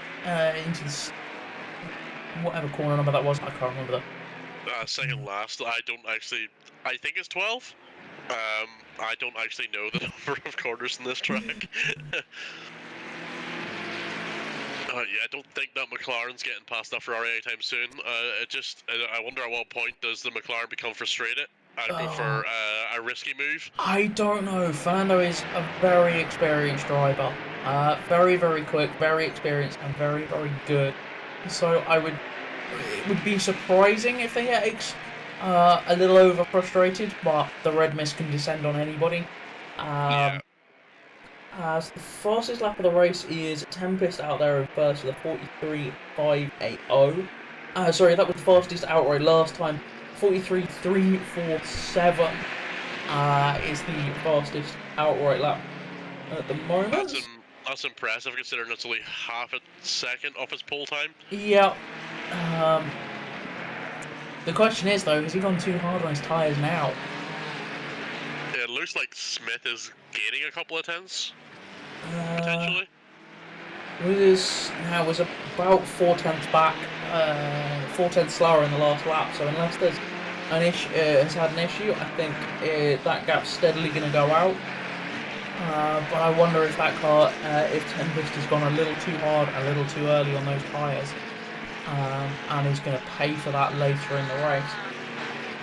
whatever corner number that was. I can't remember that. Second last. I think it's 12. I don't actually know the number of corners in this track. Yeah, I don't think that McLaren's getting past that Ferrari anytime soon. I wonder at what point does the McLaren become frustrated and go for a risky move? I don't know. Fernando is a very experienced driver. Very, very quick, very experienced, and very, very good. So it would be surprising if they get a little over frustrated, but the red mist can descend on anybody. Yeah. As the fastest lap of the race is Tempest out there in first with a 43.580. Sorry, that was the fastest outright last time. 43.347 is the fastest outright lap at the moment. That's impressive considering it's only half a second off his pole time. Yeah. The question is though, has he gone too hard on his tyres now? It looks like Smith is gaining a couple of tenths. Potentially. Was about 4 tenths back, 4 tenths slower in the last lap. So unless there's an issue, has had an issue, I think that gap's steadily going to go out. But I wonder if that car, if Tempest has gone a little too hard, a little too early on those tyres, and is going to pay for that later in the race.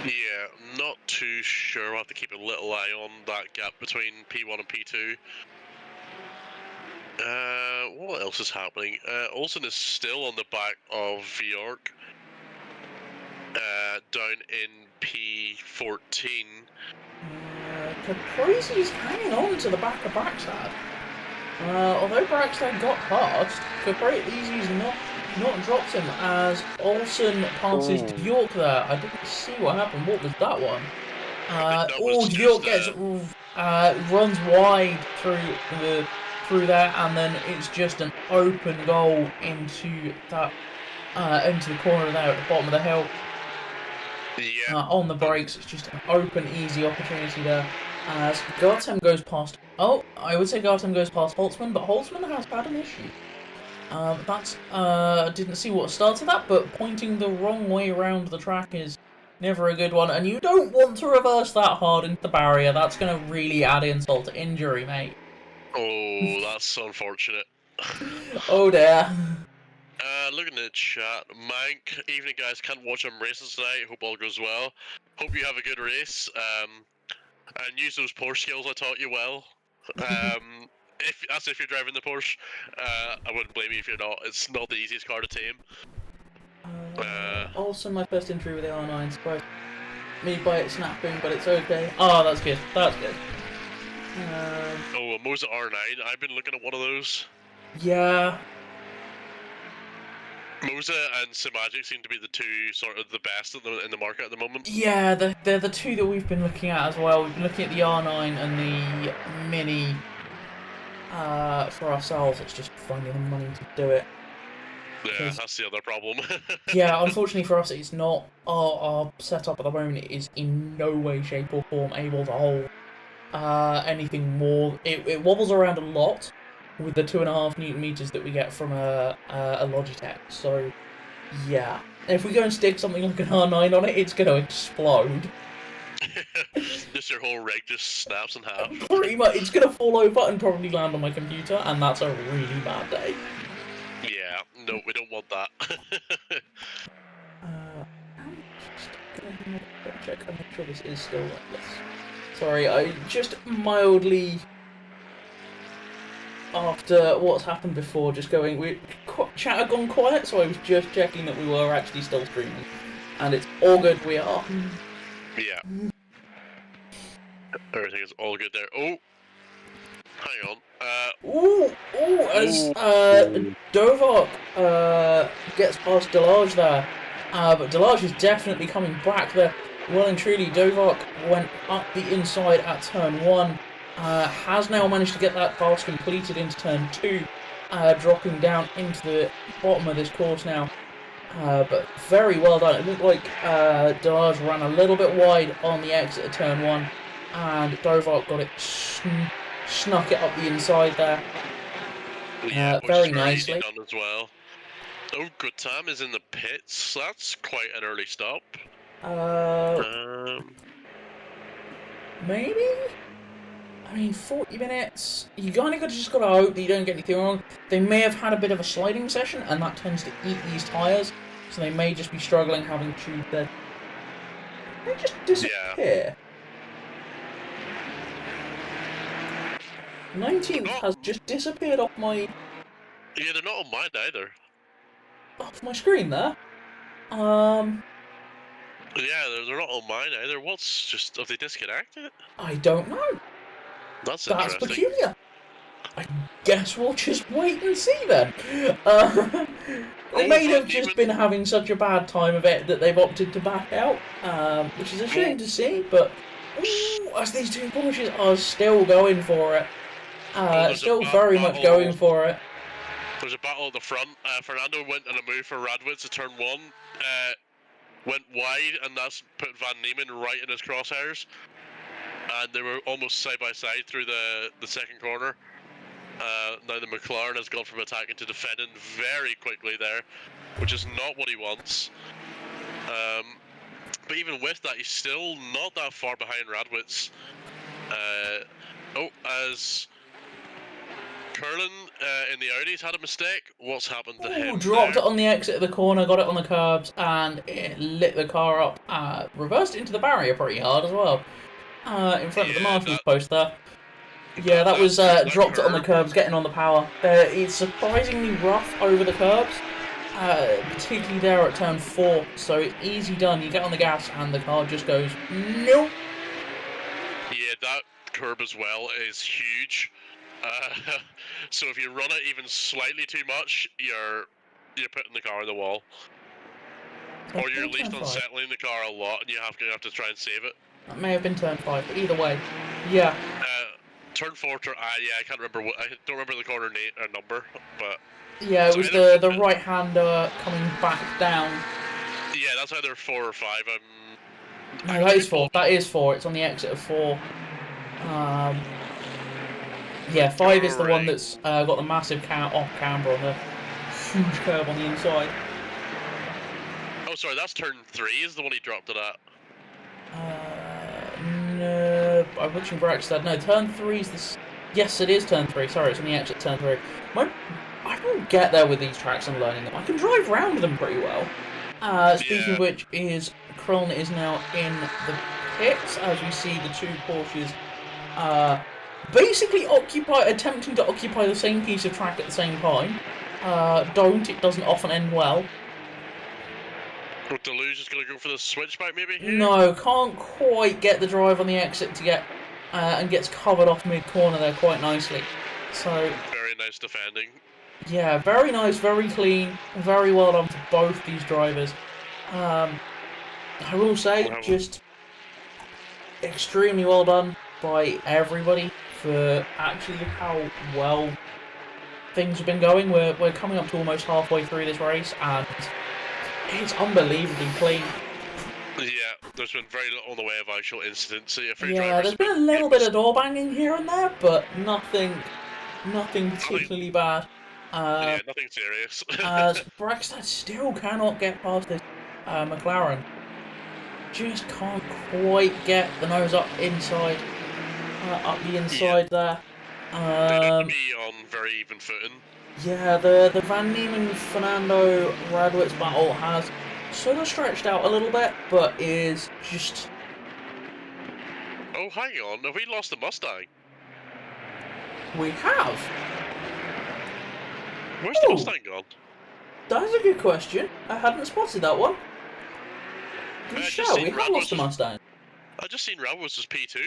Yeah, not too sure. We'll have to keep a little eye on that gap between P1 and P2. What else is happening? Olsen is still on the back of Bjork, down in P14. Caprizi's hanging on to the back of Braxad. Although Braxad got past, Caprizi's not dropped him as Olsen passes Bjork there. I didn't see what happened. What was that one? Bjork gets runs wide through there, and then it's just an open goal into the corner there at the bottom of the hill. Yeah. On the brakes, it's just an open, easy opportunity there. As Gartem goes past... Oh, I would say Gartem goes past Holtzman, but Holtzman has had an issue. Didn't see what started that, but pointing the wrong way around the track is never a good one. And you don't want to reverse that hard into the barrier. That's going to really add insult to injury, mate. Oh, that's unfortunate. Oh, dear. Looking at the chat, Mank, evening guys, can't watch them races tonight, hope all goes well. Hope you have a good race, and use those Porsche skills I taught you well. If you're driving the Porsche, I wouldn't blame you if you're not. It's not the easiest car to tame. Also, my first injury with the R9 surprised me by it snapping, but it's okay. Oh, that's good. That's good. A Moza R9. I've been looking at one of those. Yeah. Moza and Simagic seem to be the two sort of the best in the market at the moment. Yeah, they're the two that we've been looking at as well. We've been looking at the R9 and the Mini for ourselves. It's just finding the money to do it. Yeah, that's the other problem. Yeah, unfortunately for us, it's not our setup at the moment is in no way, shape, or form able to hold anything more. It wobbles around a lot with the 2.5 Newton meters that we get from a Logitech. So, yeah, if we go and stick something like an R9 on it, it's going to explode. Just your whole rig just snaps in half. Pretty much, it's going to fall over and probably land on my computer, and that's a really bad day. Yeah, no, we don't want that. I'm just going to check and make sure this is still like this. Sorry, I just mildly, after what's happened before, just going, chat had gone quiet, so I was just checking that we were actually still streaming. And it's all good, we are. Yeah. Everything is all good there. Oh! Hang on. As Dovok gets past Delage there. But Delage is definitely coming back there. Well and truly, Dovok went up the inside at turn 1. Has now managed to get that pass completed into turn 2. Dropping down into the bottom of this course now. But very well done. It looked like Delage ran a little bit wide on the exit of turn 1. And Dovok got it snuck it up the inside there. Yeah, very nicely done as well. Oh, Good Time is in the pits. That's quite an early stop. Maybe? I mean, 40 minutes. You kind of just got to hope that you don't get anything wrong. They may have had a bit of a sliding session, and that tends to eat these tyres. So they may just be struggling having to. They just disappear. 19th has just disappeared off my they're not on mine either. screen there. Yeah, they're not on mine either. Have they disconnected? I don't know. That's That's interesting. peculiar. I guess we'll just wait and see then. They may have just been having such a bad time of it that they've opted to back out, which is a shame to see, but as these two Porsches are still going for it, still very much going for it. There's a battle at the front. Fernando went on a move for Radwitz to turn 1, went wide, and that's put Van Niemen right in his crosshairs. And they were almost side by side through the second corner. Now the McLaren has gone from attacking to defending very quickly there, which is not what he wants. But even with that, he's still not that far behind Radwitz. As Curlin in the Audi's had a mistake. What's happened to him? Dropped it on the exit of the corner, got it on the curbs, and it lit the car up. Reversed into the barrier pretty hard as well. In front of the marshal's post there. Yeah, that was dropped it on the curbs, getting on the power. It's surprisingly rough over the curbs, particularly there at turn 4. So it's easy done. You get on the gas and the car just goes nope. Yeah, that curb as well is huge. So if you run it even slightly too much, you're putting the car in the wall, or you're at least unsettling the car a lot, and you have to try and save it. That may have been turn 5, but either way, yeah. Turn 4, I can't remember I don't remember the corner number, but yeah, it was the right-hander coming back down. Yeah, that's either 4 or 5. No, that is 4. That is 4. It's on the exit of 4. Yeah, 5 is the one that's got the massive off camber on the huge curve on the inside. Oh, sorry, that's turn 3 is the one he dropped it at. No, I'm looking for exit. No, turn 3 is this. Yes, it is turn 3. Sorry, it's on the exit turn 3. I don't get there with these tracks and learning them. I can drive around them pretty well. Speaking of which, Krilln is now in the pits as we see the two Porsches basically attempting to occupy the same piece of track at the same time. It doesn't often end well. Deluge is going to go for the switchback maybe here? No, can't quite get the drive on the exit to get, and gets covered off mid-corner there quite nicely. So very nice defending. Yeah, very nice, very clean, very well done for both these drivers. I will say, just extremely well done by everybody for actually how well things have been going. We're coming up to almost halfway through this race, and it's unbelievably clean. Yeah, there's been very little in the way of actual incidents. So there's been a little bit of door banging here and there, but nothing particularly bad. Nothing serious. Braxton still cannot get past this McLaren. Just can't quite get the nose up inside, up the inside there. They look to be on very even footing. Yeah, the Van Niemen-Fernando Radwitz battle has sort of stretched out a little bit, but is just... Oh, hang on, have we lost the Mustang? We have. Where's the Mustang gone? That's a good question. I hadn't spotted that one. Good show, we have lost the Mustang. I just seen Radwitz was P2.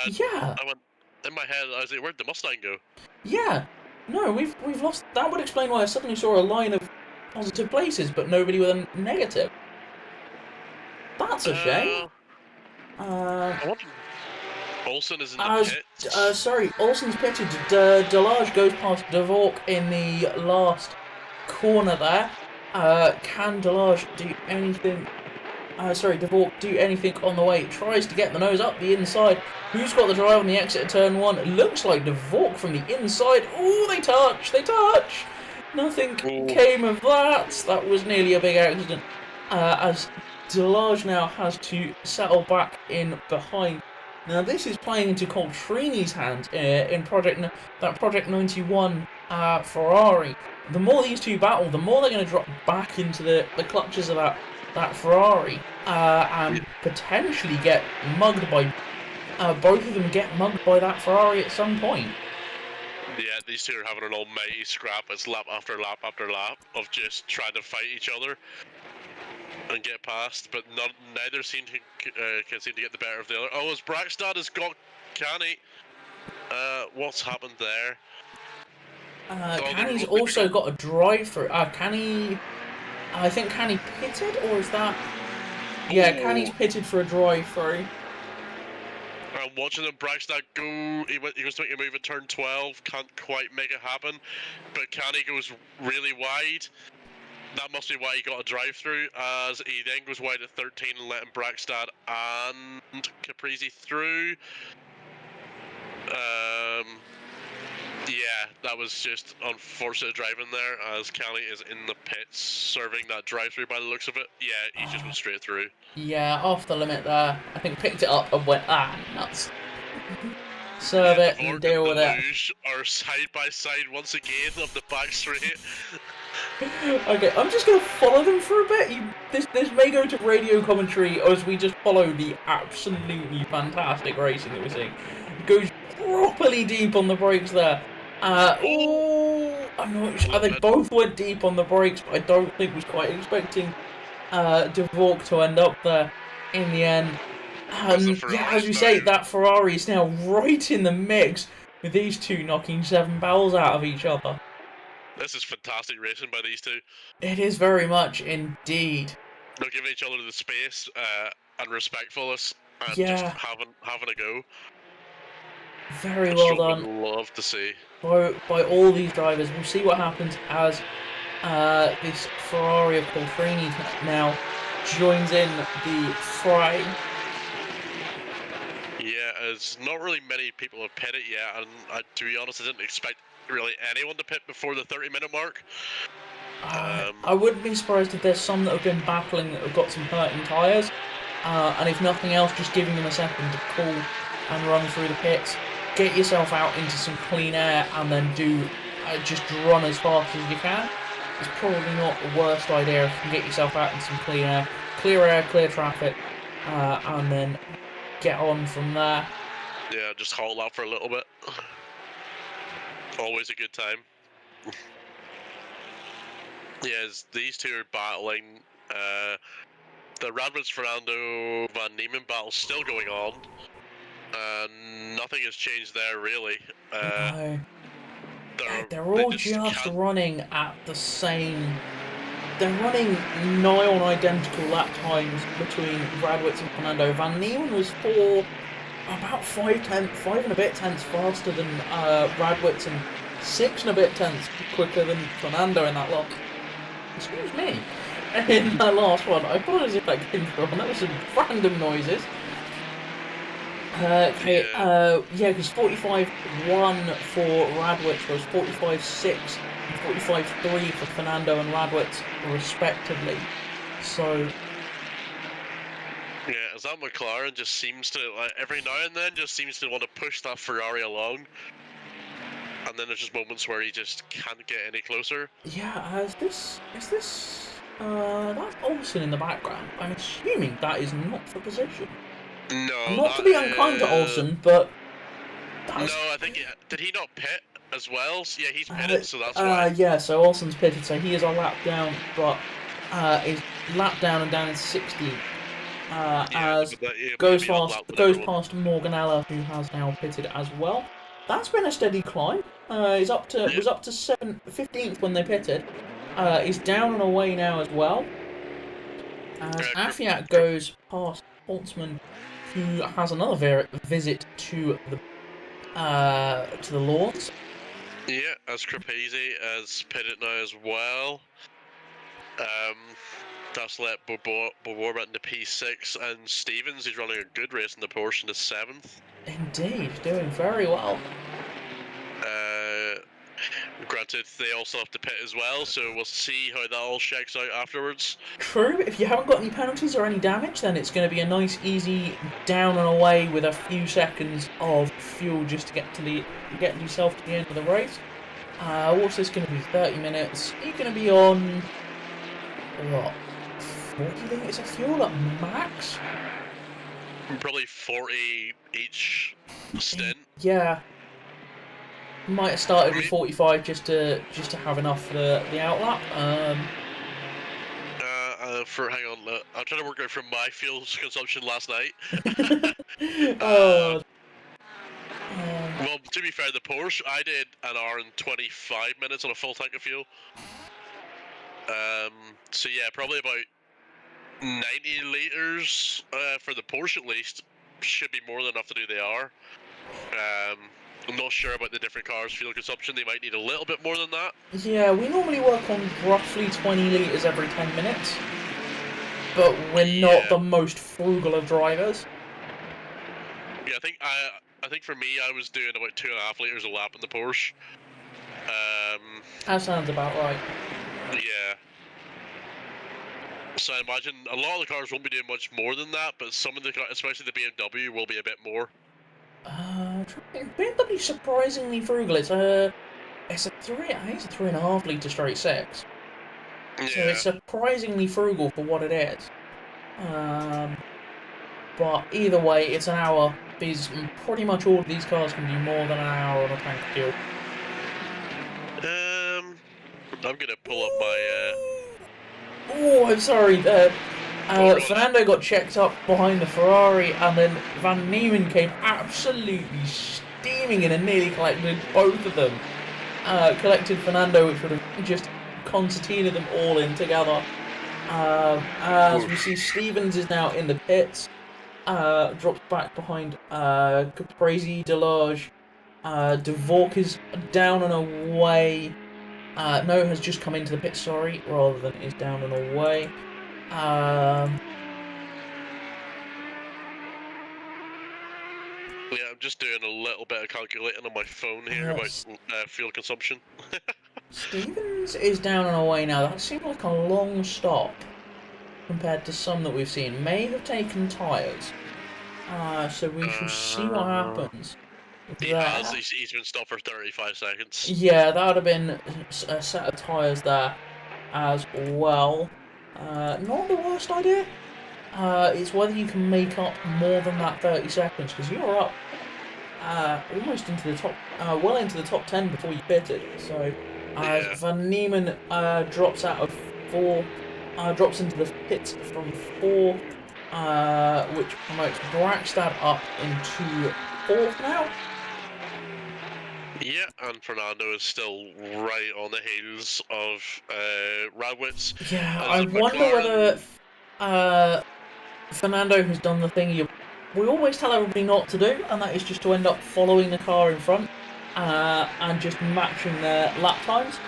Yeah. I went, in my head, I was like, where'd the Mustang go? Yeah. No, we've lost... That would explain why I suddenly saw a line of positive places, but nobody with a negative. That's a shame. Olsen is in the pits. Sorry, Olsen's pitted. Delage goes past Dvork in the last corner there. Can Delage do anything... Dvork do anything on the way? Tries to get the nose up the inside. Who's got the drive on the exit of turn 1? It looks like Dvork from the inside. Oh, they touch! Nothing came of that. That was nearly a big accident. As Delage now has to settle back in behind. Now this is playing into Coltrini's hands in Project 91 Ferrari. The more these two battle, the more they're going to drop back into the clutches of that Ferrari and potentially get mugged by... both of them get mugged by that Ferrari at some point. Yeah, these two are having an almighty scrap. It's lap after lap after lap of just trying to fight each other and get past, but neither seem to can seem to get the better of the other. Oh, as Brackstad has got Canny. What's happened there? Canny's also got a drive-through. Canny... I think Canny pitted, or is that... Yeah, Canny's pitted for a drive-through. I'm watching him, Brackstad go. He was to make a move at turn 12, can't quite make it happen. But Canny goes really wide. That must be why he got a drive-through, as he then goes wide at 13 and letting Brackstad and Caprizi through. Yeah, that was just unfortunate driving there, as Canny is in the pits serving that drive-through by the looks of it. Yeah, he just went straight through. Yeah, off the limit there. I think picked it up and went, nuts. Serve it and deal with it. Luge are side by side once again of the back straight. Okay, I'm just going to follow them for a bit. This may go to radio commentary as we just follow the absolutely fantastic racing that we're seeing. It goes properly deep on the brakes there. I'm not sure. They both went deep on the brakes, but I don't think was quite expecting Dvorak to end up there in the end. Yeah, as you say, that Ferrari is now right in the mix with these two knocking 7 barrels out of each other. This is fantastic racing by these two. It is very much indeed. They're giving each other the space and respectfulness and Yeah. just having a go. Very well done. I'd love to see. By all these drivers. We'll see what happens as this Ferrari of Coltrane now joins in the fray. Yeah, as not really many people have pitted yet, and to be honest, I didn't expect really anyone to pit before the 30-minute mark. I wouldn't be surprised if there's some that have been battling that have got some hurting tyres, and if nothing else, just giving them a second to cool and run through the pits. Get yourself out into some clean air and then just run as fast as you can. It's probably not the worst idea if you can get yourself out into some clean air, clear traffic, and then get on from there. Yeah, just hold up for a little bit. Always a good time. Yes, these two are battling. The Radwitz Fernando Van Niemen battle's still going on. Nothing has changed there really. No. They're all just running at the same. They're running nigh on identical lap times between Radwitz and Fernando. Van Niemen was about 5 and a bit tenths faster than Radwitz and 6 and a bit tenths quicker than Fernando in that lot. Excuse me. In that last one, I thought as if that came from. That was some random noises. Okay, yeah, because 45.1 for Radwitz was 45.6 and 45.3 for Fernando and Radwitz, respectively. So... Yeah, as that McLaren just seems to, like, every now and then, just seems to want to push that Ferrari along. And then there's just moments where he just can't get any closer. Yeah, is this, that's Olsen in the background. I'm assuming that is not for position. No, not to be unkind to Olsen, but... No, I think, did he not pit as well? Yeah, he's pitted, so that's why. Yeah, so Olsen's pitted, so he is a lap down, but is lap down and down in 16th. As goes past Morganella, who has now pitted as well. That's been a steady climb. Was up to 15th when they pitted. He's down and away now as well. As Afiat goes past Holtzman, who has another visit to the lawns. Yeah, as Crapese has pitted now as well. That's let Boborbat into P6, and Stevens, who's running a good race in the Porsche, into 7th. Indeed, doing very well. Granted, they also have to pit as well, so we'll see how that all shakes out afterwards. True, if you haven't got any penalties or any damage, then it's going to be a nice, easy down and away with a few seconds of fuel just to get yourself to the end of the race. What's this going to be? 30 minutes. You're going to be on what? What do you think it's a fuel at max? Probably 40 each stint. Yeah. Might have started I with mean, 45 just to have enough for the outlap. hang on, I'm trying to work out from my fuel consumption last night. Oh, Um, well, to be fair, the Porsche, I did an hour and 25 minutes on a full tank of fuel. So yeah, probably about 90 litres for the Porsche at least. Should be more than enough to do the hour. I'm not sure about the different cars' fuel consumption. They might need a little bit more than that. yeah, we normally work on roughly 20 litres every 10 minutes. But we're not the most frugal of drivers. Yeah, I think for me, I was doing about 2.5 litres a lap in the Porsche. That sounds about right. Yeah. So I imagine a lot of the cars won't be doing much more than that, but some of the cars, especially the BMW, will be a bit more. BMW's surprisingly frugal. It's a 3.5 litre straight six. Yeah. So it's surprisingly frugal for what it is. But either way, it's an hour. Because pretty much all of these cars can do more than an hour on a tank of fuel. I'm gonna pull up my. Oh, I'm sorry. Fernando got checked up behind the Ferrari, and then Van Niemen came absolutely steaming in and nearly collected both of them. Collected Fernando, which would have just concertinaed them all in together. As we see, Stevens is now in the pits. Drops back behind Caprese, Delage. Dvork is down and away. No, has just come into the pit, sorry, rather than is down and away. Yeah, I'm just doing a little bit of calculating on my phone here about fuel consumption. Stevens is down and away now. That seemed like a long stop compared to some that we've seen. May have taken tyres. So we shall see what happens. He's been stopped for 35 seconds. Yeah, that would have been a set of tyres there as well. Not the worst idea. It's whether you can make up more than that 30 seconds, because you're up almost into the top, well into the top 10 before you pitted. So as Van Niemen drops out of 4, drops into the pits from 4, which promotes Brackstad up into 4th now. Yeah, and Fernando is still right on the heels of Radwitz. Yeah, I wonder whether Fernando has done the thing we always tell everybody not to do, and that is just to end up following the car in front and just matching their lap times.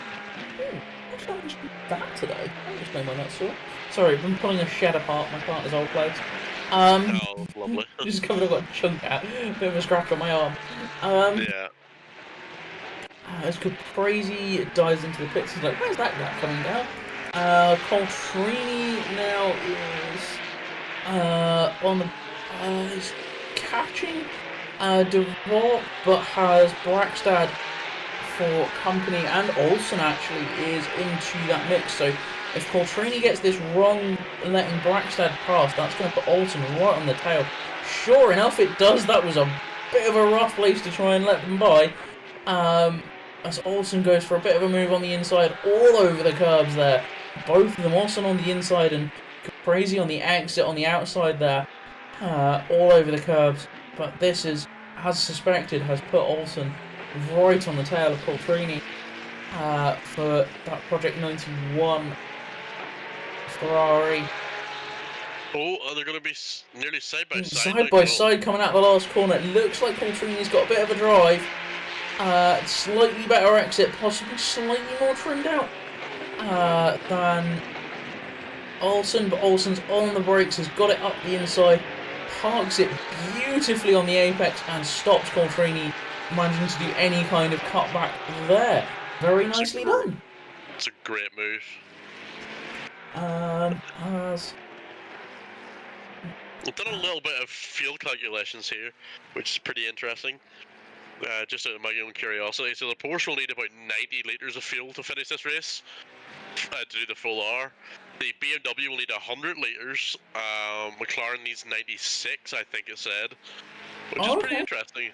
Ooh, actually, I just did that today. I just know when that's all. Sorry, I've been pulling a shed apart, my partner's old place. Oh, lovely. Just covered, I've got a chunk out, a bit of a scratch on my arm. Yeah. As Caprese dives into the pits, he's like, where's that guy coming down? Coltrini now is on the is catching Duvall, but has Brackstad for company, and Olsen actually is into that mix. So if Coltrini gets this wrong, letting Brackstad pass, that's going to put Olsen right on the tail. Sure enough, it does. That was a bit of a rough place to try and let them by. As Olsen goes for a bit of a move on the inside, all over the curbs there. Both of them, Olsen on the inside and Caprese on the exit on the outside there. All over the curbs. But this is, as suspected, has put Olsen right on the tail of Coltrini for that Project 91 Ferrari. Oh, they're going to be nearly side by side. Side by side coming out the last corner. It looks like Coltrini's got a bit of a drive. Slightly better exit, possibly slightly more trimmed out than Olsen, but Olsen's on the brakes, has got it up the inside, parks it beautifully on the apex and stops Coltrini managing to do any kind of cutback there. Very nicely done. It's a great move. I've done a little bit of fuel calculations here, which is pretty interesting. Just out of my own curiosity, so the Porsche will need about 90 litres of fuel to finish this race, to do the full hour. The BMW will need 100 litres, McLaren needs 96, I think it said, which is pretty interesting.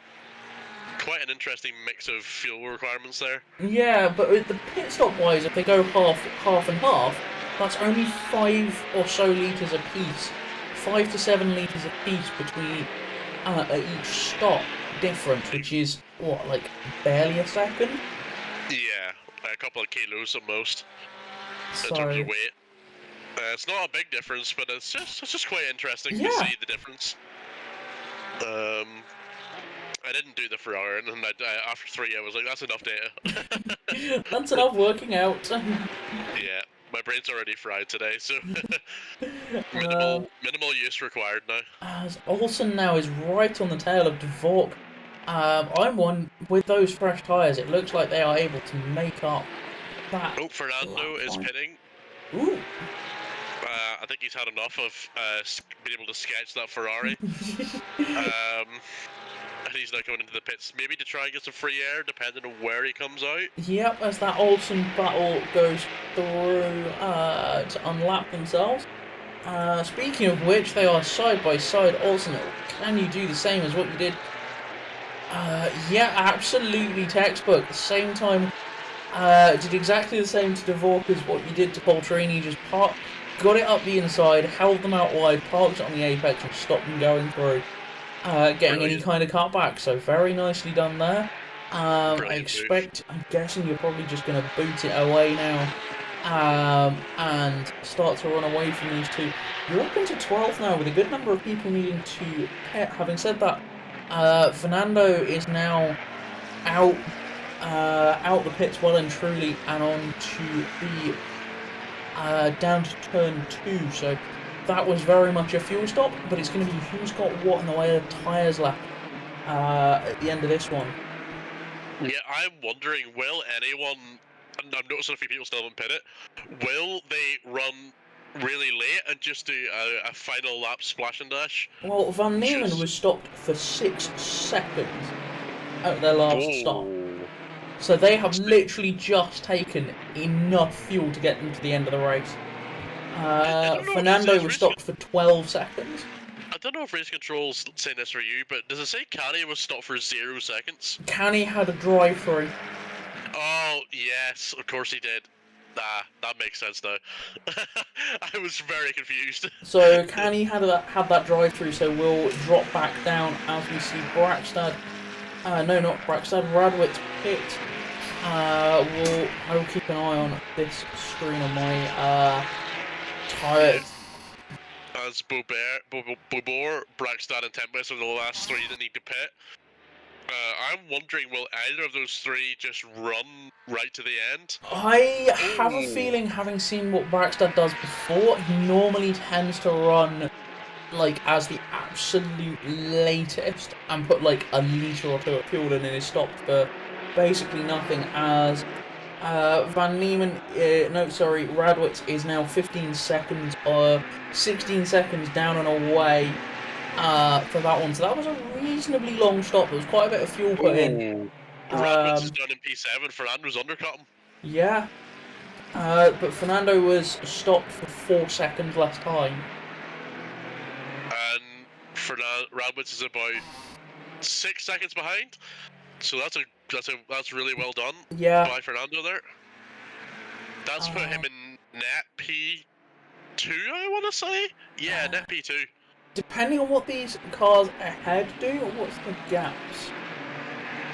quite an interesting mix of fuel requirements there. Yeah, but with the pit stop wise, if they go half and half, that's only 5 or so litres a piece. 5 to 7 litres a piece between each stop difference, which is, what, like, barely a second? Yeah, a couple of kilos at most in So, terms of weight. It's not a big difference, but it's just quite interesting to yeah. see the difference. I didn't do the Ferrari, and then after 3, I was like, that's enough data. That's enough working out. Yeah, my brain's already fried today, so minimal use required now. As Olsen now is right on the tail of Dvork. I'm one with those fresh tyres. It looks like they are able to make up that. Oh, Fernando is pitting. Ooh. I think he's had enough of being able to sketch that Ferrari. And he's now going into the pits, maybe to try and get some free air, depending on where he comes out. Yep, as that Olsen battle goes through to unlap themselves. Speaking of which, they are side by side. Olsen, can you do the same as what you did? Yeah, absolutely textbook. At the same time, did exactly the same to Dvork as what you did to Pateron. Just got it up the inside, held them out wide, parked it on the apex, and stopped them going through. Getting any kind of cutback, so very nicely done there. I'm guessing you're probably just going to boot it away now and start to run away from these two. You're up into 12th now with a good number of people needing to pit. Having said that, Fernando is now out the pits well and truly and on to the down to turn 2, so that was very much a fuel stop, but it's going to be who's got what in the way of tyres left at the end of this one. Yeah, I'm wondering, will anyone, and I'm noticing a few people still haven't pit it, will they run really late and just do a final lap splash and dash? Well, Van Niemen was stopped for 6 seconds at their last stop. So they have literally just taken enough fuel to get them to the end of the race. Fernando was stopped for 12 seconds. I don't know if race control's saying this for you, but does it say Canny was stopped for 0 seconds? Canny had a drive-through. Oh, yes, of course he did. That makes sense now. I was very confused. So Canny had that drive-through, so we'll drop back down as we see Brackstad. No, not Brackstad, Radwitz pit. I will keep an eye on this screen on my tyres. As Bobor, Brackstad, and Tempest are the last 3 that need to pit. I'm wondering, will either of those 3 just run right to the end? I have a feeling, having seen what Brackstad does before, he normally tends to run like as the absolute latest and put like a litre or 2 of fuel in his stop for basically nothing, as Van Niemen, Radwitz is now 15 seconds or 16 seconds down and away for that one. So that was a reasonably long stop. There was quite a bit of fuel put in. Radwitz is down in P7, Fernando's undercut him. Yeah. But Fernando was stopped for 4 seconds less time. And Radwitz is about 6 seconds behind. So that's really well done by Fernando there. That's put him in net P2, I want to say. Yeah, net P2. Depending on what these cars ahead do, what's the gaps?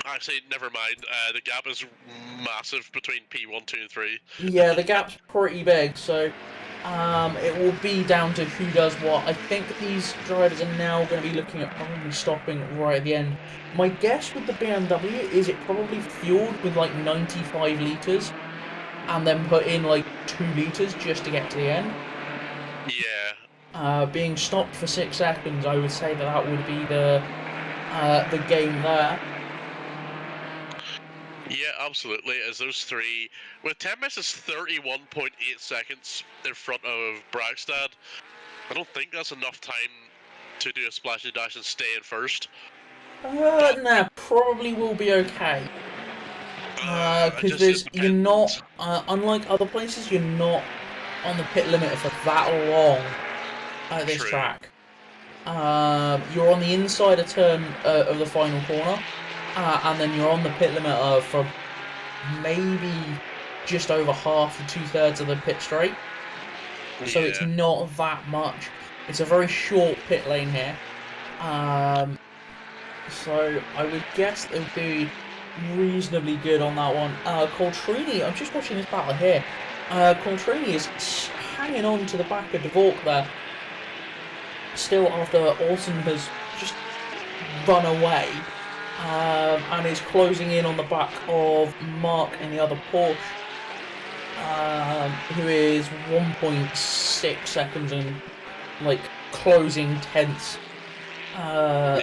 Actually, never mind. The gap is massive between P1, 2, and 3. Yeah, the gap's pretty big, so it will be down to who does what. I think these drivers are now going to be looking at probably stopping right at the end. My guess with the BMW is it probably fueled with like 95 litres and then put in like 2 litres just to get to the end. Yeah. Being stopped for 6 seconds, I would say that would be the game there. Yeah, absolutely. As those 3, with Tempest is 31.8 seconds in front of Brackstad, I don't think that's enough time to do a splash and dash and stay in first. Nah, probably will be okay. Because you're not, unlike other places, you're not on the pit limit for that long at this track. You're on the inside of turn of the final corner, and then you're on the pit limiter for maybe just over half to 2/3 of the pit straight. So it's Yeah. not that much. It's a very short pit lane here. So I would guess it would be reasonably good on that one. Coltrini, I'm just watching this battle here. Coltrini is hanging on to the back of Dvork there. Still after Olsen has just run away. And is closing in on the back of Mark and the other Porsche. Who is 1.6 seconds and like closing tenths. Yeah.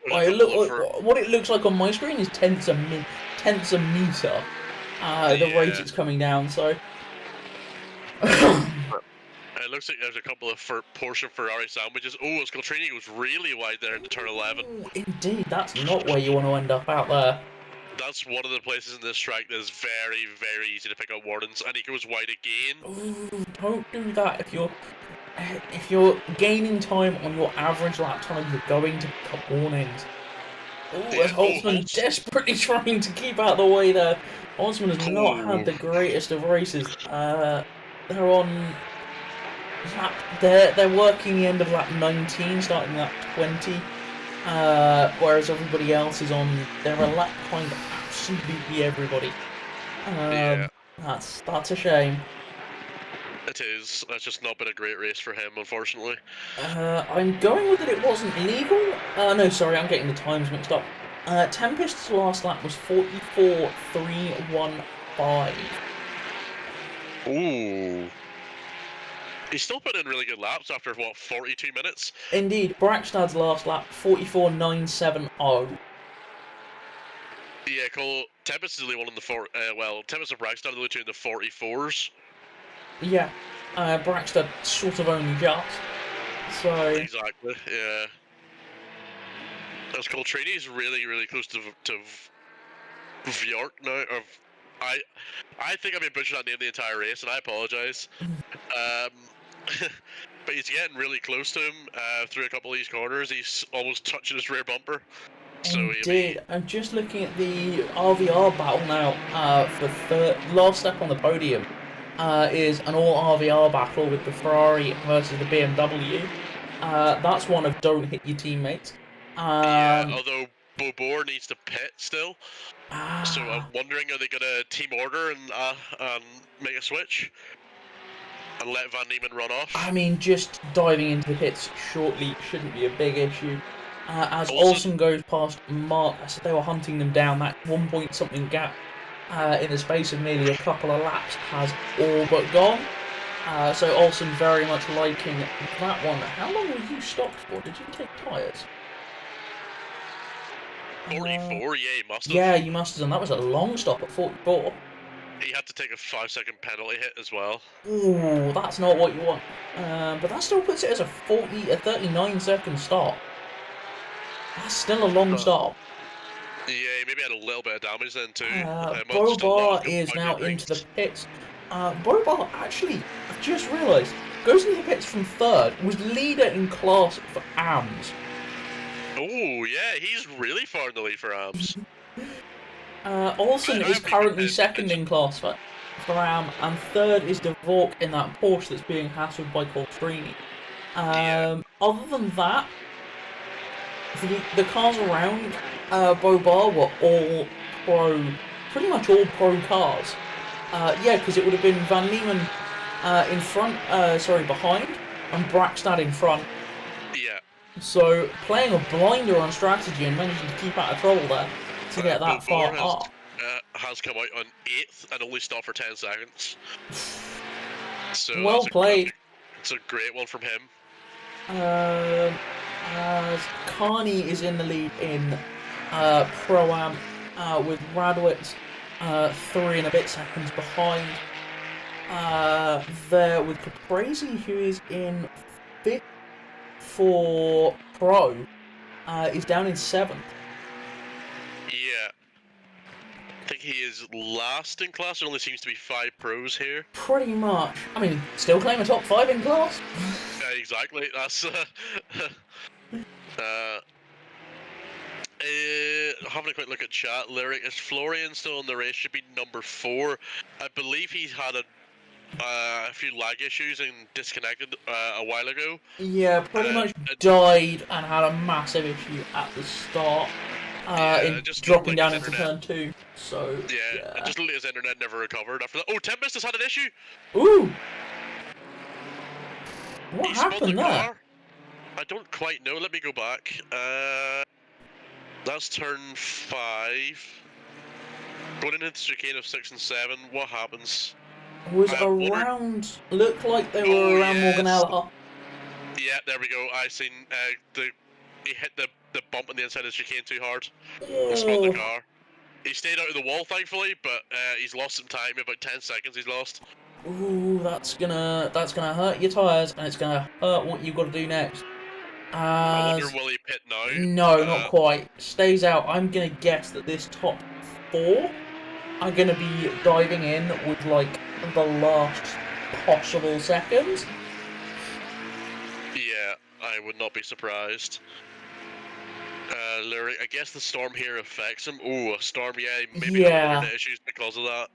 What it looks like on my screen is tenths a meter. The rate it's coming down. So It looks like there's a couple of Porsche Ferrari sandwiches. Oh, Scoltrini goes really wide there into turn 11. ooh, indeed, that's not where you want to end up out there. That's one of the places in this track that is very, very easy to pick up warnings, and he goes wide again. Ooh, don't do that if you're gaining time on your average lap time. You're going to pick up warnings. Oh, as Holtzman desperately trying to keep out of the way there. Holtzman has not had the greatest of races. They're on lap. They're working the end of lap 19, starting lap 20. Whereas everybody else is on. They're a lap behind absolutely everybody. Yeah. That's a shame. It is. That's just not been a great race for him, unfortunately. I'm going with that it wasn't legal. No, sorry, I'm getting the times mixed up. Tempest's last lap was 44.315. Ooh. He's still put in really good laps after, what, 42 minutes? Indeed, Brackstad's last lap, 44.970. Yeah, Cole, Tempest is the only one in the Tempest and Braxton are the only two in the 44s. Yeah, Brackstad sort of only just. So Exactly, yeah. That's cool. Trinity's really, really close to Bjork now. I think I've been butchering that name the entire race, and I apologise. But he's getting really close to him through a couple of these corners. He's almost touching his rear bumper. indeed, I'm just looking at the RVR battle now. For the last step on the podium is an all RVR battle with the Ferrari versus the BMW. That's one of don't hit your teammates. Yeah, although Bobor needs to pit still. So I'm wondering, are they going to team order and make a switch? And let Van Niemen run off? I mean, just diving into the pits shortly shouldn't be a big issue. As Olsen goes past Mark, I said they were hunting them down. That 1 point something gap in the space of nearly a couple of laps has all but gone. So Olsen very much liking that one. How long were you stopped for? Did you take tyres? 44, yeah, he must have. Yeah, you must have done. That was a long stop at 44. He had to take a 5-second penalty hit as well. Ooh, that's not what you want. But that still puts it as a 39-second stop. That's still a long stop. Yeah, he maybe had a little bit of damage then too. Bobar is now into the pits. Bobar, actually, I've just realised, goes into the pits from third, was leader in class for AMS. Oh, yeah, he's really far in the lead for AMS. Olsen is currently second in class for AM, and third is Dvork in that Porsche that's being hassled by Coltrini. Other than that, the cars around Bobar were all pro, pretty much all pro cars. Yeah, because it would have been Van Niemen behind, and Brackstad in front. Yeah. So playing a blinder on strategy and managing to keep out of trouble there to get that far up. Has come out on 8th and only stopped for 10 seconds. So well played. It's a great one from him. As Carney is in the lead in Pro-Am with Radowitz 3 and a bit seconds behind. There with Caprese, who is in 5th for Pro, is down in 7th. Yeah. I think he is last in class. There only seems to be 5 pros here. Pretty much. I mean, still claim a top 5 in class. Yeah, exactly. That's having a quick look at chat, Lyric, is Florian still in the race? Should be number 4. I believe he's had a few lag issues and disconnected a while ago. Yeah, pretty much died and had a massive issue at the start. In just dropping like down his into internet. turn 2. So Yeah, it just looked like his internet never recovered after that. Oh, Tempest has had an issue. Ooh! What He spun happened the there? car. I don't quite know. Let me go back. That's turn 5. Going into the chicane of 6 and 7. What happens? Was I wondered- around. Looked like they were Oh, around yes. Morganella. Yeah, there we go. I seen he hit the bump on the inside of the chicane too hard. And spun the car. He stayed out of the wall, thankfully, but he's lost some time. About 10 seconds he's lost. Ooh, that's gonna hurt your tyres, and it's gonna hurt what you've got to do next. I wonder, will he pit now? No, not quite. Stays out. I'm gonna guess that this top 4 are gonna be diving in with like the last possible seconds. Yeah, I would not be surprised. Lyric, I guess the storm here affects him. Ooh, a storm, yeah, maybe having internet issues because of that.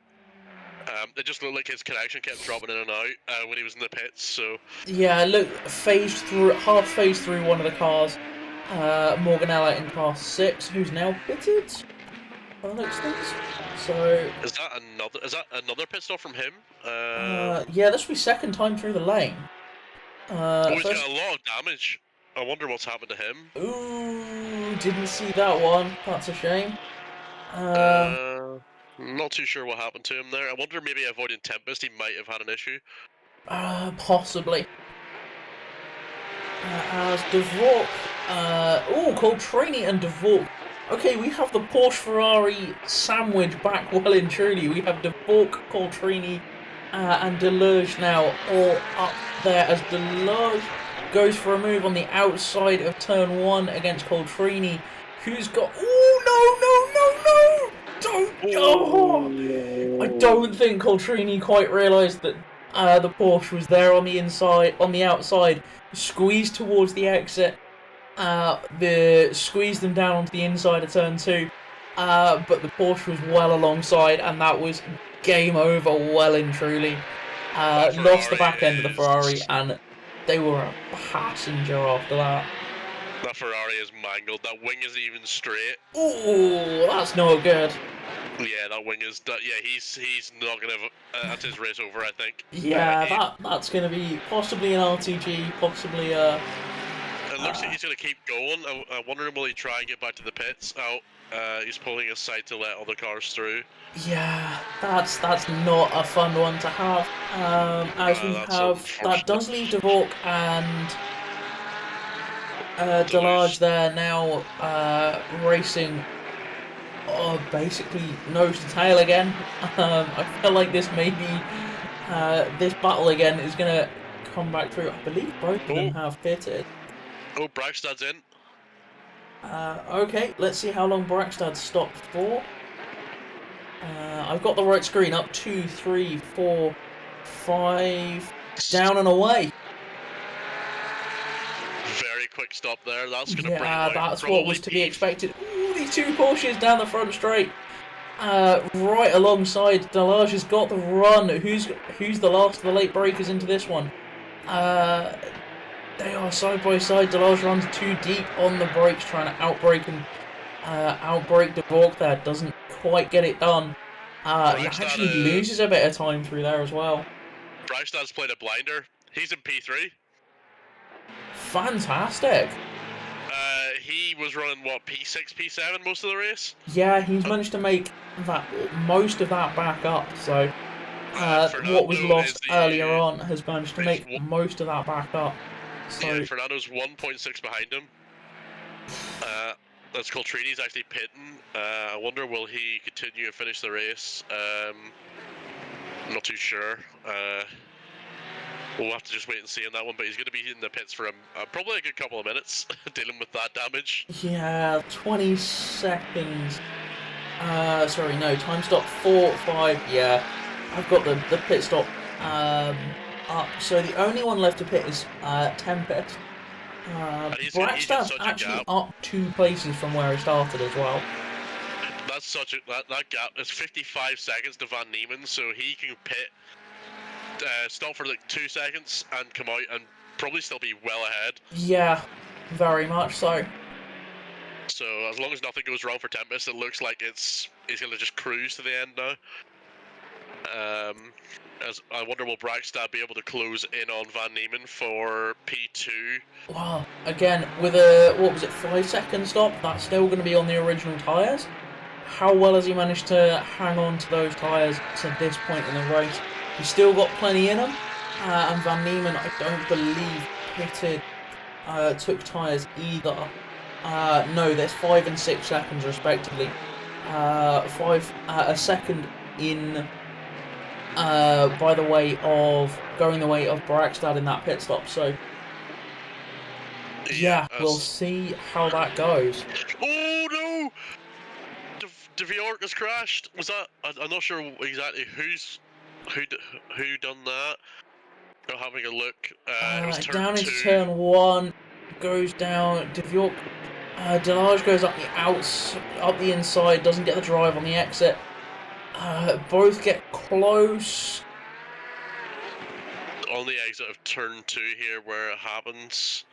It just looked like his connection kept dropping in and out when he was in the pits, so... Yeah, look, half phased through one of the cars. Morganella in car 6, who's now pitted. By the looks of things. So... Is that another pit stop from him? Yeah, this will be second time through the lane. He's got a lot of damage. I wonder what's happened to him. Ooh, didn't see that one. That's a shame. Not too sure what happened to him there. I wonder, maybe avoiding Tempest, he might have had an issue. Possibly. As Dvork, Coltrane and Dvork. Okay, we have the Porsche Ferrari sandwich back well and truly. We have Dvork, Coltrane, and Deleuze now all up there as Deleuze goes for a move on the outside of turn 1 against Coltrane, who's got... Oh, no! Don't! Oh! I don't think Coltrane quite realised that the Porsche was there on the outside, squeezed towards the exit, squeezed them down onto the inside of turn 2, but the Porsche was well alongside, and that was game over well and truly. Lost the back end of the Ferrari, and they were a passenger after that. That Ferrari is mangled. That wing isn't even straight. Ooh, that's no good. Yeah, that wing is... Yeah, he's not going to... that's his race over, I think. Yeah, that's going to be possibly an RTG, possibly a... It looks like he's going to keep going. I'm wondering, will he try and get back to the pits? He's pulling aside to let other cars through. Yeah, that's not a fun one to have. As we have... That does leave Dvork and... Delage there now racing basically nose to tail again. I feel like this this battle again is going to come back through. I believe both of them have pitted. Oh, Brackstad's in. Okay, let's see how long Brackstad stopped for. I've got the right screen up. 2, 3, 4, 5. Down and away. Very quick stop there. That's going to bring that's what was to be expected. Ooh, these two Porsches down the front straight. Right alongside, Delage has got the run. Who's the last of the late breakers into this one? They are side by side. Delage runs too deep on the brakes, trying to outbrake Dvork there. Doesn't quite get it done. He actually loses a bit of time through there as well. Brackstad's played a blinder. He's in P3. Fantastic. He was running, what, P6, P7 most of the race? Yeah, he's managed to make most of that back up, so what was lost earlier on has managed to make most of that back up. So, yeah, Fernando's 1.6 behind him. That's Coltrini's actually pitting. I wonder, will he continue and finish the race? I'm not too sure. We'll have to just wait and see on that one, but he's going to be in the pits for probably a good couple of minutes, dealing with that damage. Yeah, 20 seconds. Sorry, no, time stop 4, 5, yeah. I've got the pit stop up, so the only one left to pit is Tempest. Brackstad's actually up 2 places from where he started as well. that's such a that gap is 55 seconds to Van Niemann, so he can pit, stop for like 2 seconds and come out and probably still be well ahead. Yeah, very much so. So as long as nothing goes wrong for Tempest, it looks like he's gonna just cruise to the end now. As I wonder, will Bragstad be able to close in on Van Niemann for P2? Wow, again, with a, 5-second stop, that's still going to be on the original tyres. How well has he managed to hang on to those tyres to this point in the race? He's still got plenty in him, and Van Niemann, I don't believe, took tyres either. No, there's 5 and 6 seconds respectively. A second in going the way of Bragstad in that pit stop. So yeah, we'll see how that goes. Oh no! De Viork has crashed. Was that? I'm not sure exactly who done that. I'm having a look. It was turn down 2. into turn 1, goes down. De Viork, Delage goes up the inside, doesn't get the drive on the exit. Both get close. On the exit of turn 2 here, where it happens.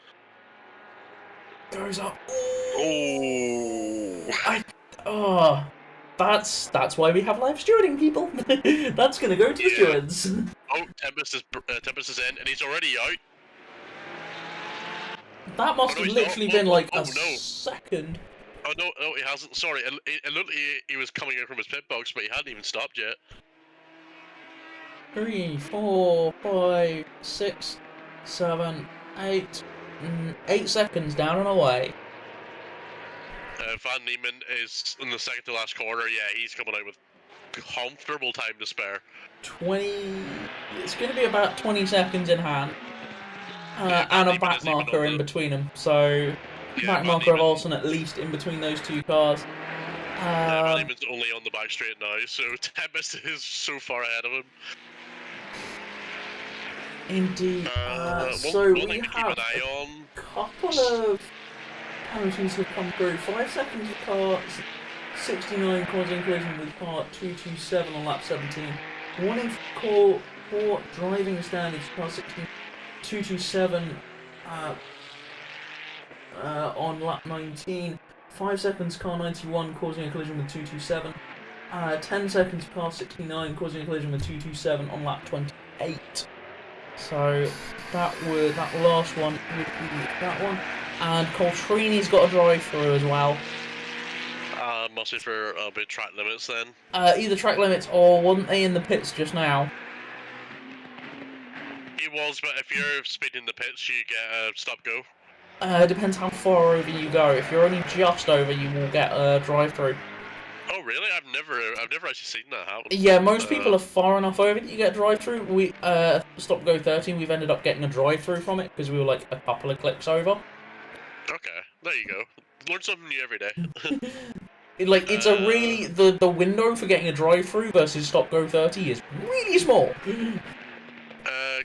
Goes up. Oh. That's why we have live stewarding, people. That's gonna go to the stewards. Oh, Tempest is in, and he's already out. That must have literally been like a second. Oh no, he hasn't. Sorry, it looked like he was coming in from his pit box, but he hadn't even stopped yet. 3, 4, 5, 6, 7, 8. 8 seconds down and away. Van Niemann is in the second to last corner. Yeah, he's coming out with comfortable time to spare. 20. It's going to be about 20 seconds in hand. And a back marker in between them. So, back marker of Olsen at least in between those two cars. Van Niemann's only on the back straight now, so Tempest is so far ahead of him. Indeed. So we have a couple of penalties have come through. 5 seconds of car 69 causing collision with car 227 on lap 17. Warning for driving standards, car 16 227 on lap 19. 5 seconds car 91 causing a collision with 227. 10 seconds car 69 causing a collision with 227 on lap 28. So that last one would be that one. And Coltrini's got a drive through as well. Mostly for a bit track limits then. Either track limits or wasn't they in the pits just now? He was, but if you're speeding the pits, you get a stop-go. Depends how far over you go. If you're only just over, you will get a drive through. Oh really? I've never actually seen that happen. Yeah, most people are far enough over that you get a drive-through. We stop go 13. We've ended up getting a drive-through from it because we were like a couple of clicks over. Okay, there you go. Learn something new every day. It's a really the window for getting a drive-through versus stop go 30 is really small.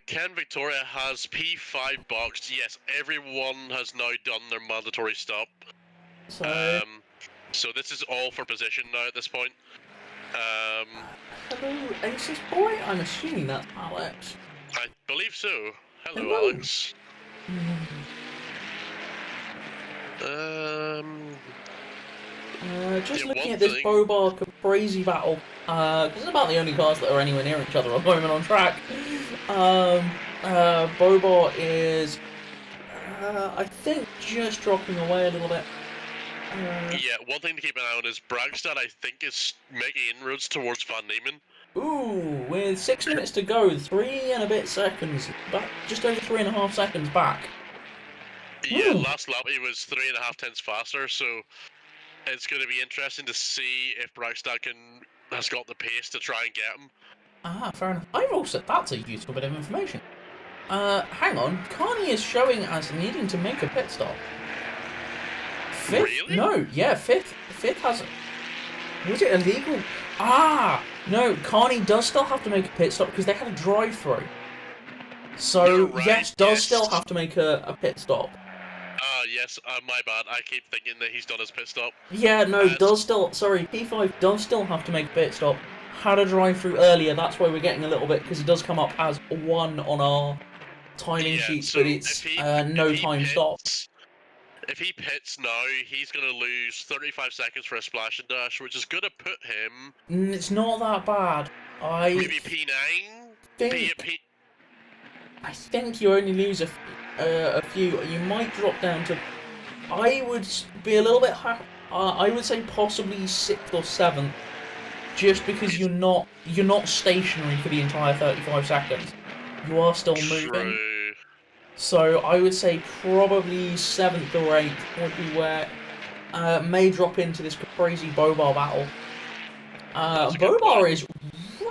Ken Victoria has P5 boxed. Yes, everyone has now done their mandatory stop. So this is all for position now at this point. Hello, Ace's boy? I'm assuming that's Alex. I believe so. Hello. Alex. Just looking at this Bobar Caprese battle, because it's about the only cars that are anywhere near each other at the moment on track. Bobar is, I think, just dropping away a little bit. Yeah, one thing to keep an eye on is Bragstad, I think, is making inroads towards Van Niemann. Ooh, with 6 minutes to go, 3 and a bit seconds, just over 3.5 seconds back. Yeah, last lap he was 3.5 tenths faster, so it's going to be interesting to see if Bragstad has got the pace to try and get him. Ah, fair enough. I've also, that's a useful bit of information. Hang on, Carney is showing as needing to make a pit stop. Fifth? Really? No, yeah, fifth has... Was it illegal? Ah! No, Carney does still have to make a pit stop because they had a drive-through. So, right, yes, does still have to make a pit stop. Yeah, yes, my bad. I keep thinking that he's done his pit stop. Yeah, no, P5 does still have to make a pit stop. Had a drive-through earlier, that's why we're getting a little bit, because he does come up as 1 on our timing Yeah, sheets, so but it's no time stop. if he pits now, he's going to lose 35 seconds for a splash and dash, which is going to put him It's not that bad. I maybe P9, think I think you only lose a few. You might drop down to. I would be a little bit. I would say possibly 6th or 7th, just because you're not stationary for the entire 35 seconds. You are still moving. True. So I would say probably 7th or 8th would be where may drop into this crazy Bobar battle. Bobar is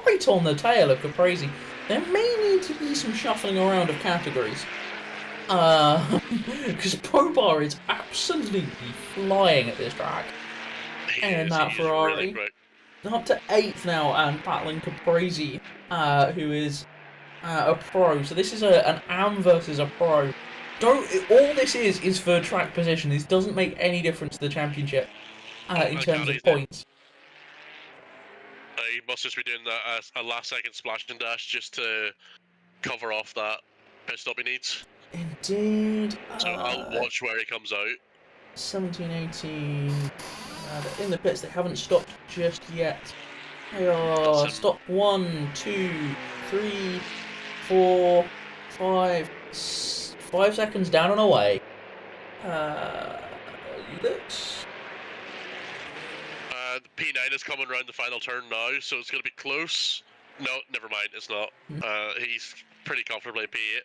right on the tail of Caprese. There may need to be some shuffling around of categories. Because Bobar is absolutely flying at this track. And that Ferrari. Really Up to 8th now and battling Caprese, who is a pro. So this is an AM versus a pro. All this is for track position. This doesn't make any difference to the championship in terms of points. He must just be doing that a last second splash and dash just to cover off that pit stop he needs. Indeed. So I'll watch where he comes out. 17, 18. In the pits, they haven't stopped just yet. They are stopped 1, 2, 3, 4, 5. 5 seconds down and away. Looks. The P9 is coming around the final turn now, so it's going to be close. No, never mind, it's not. He's pretty comfortably at P8.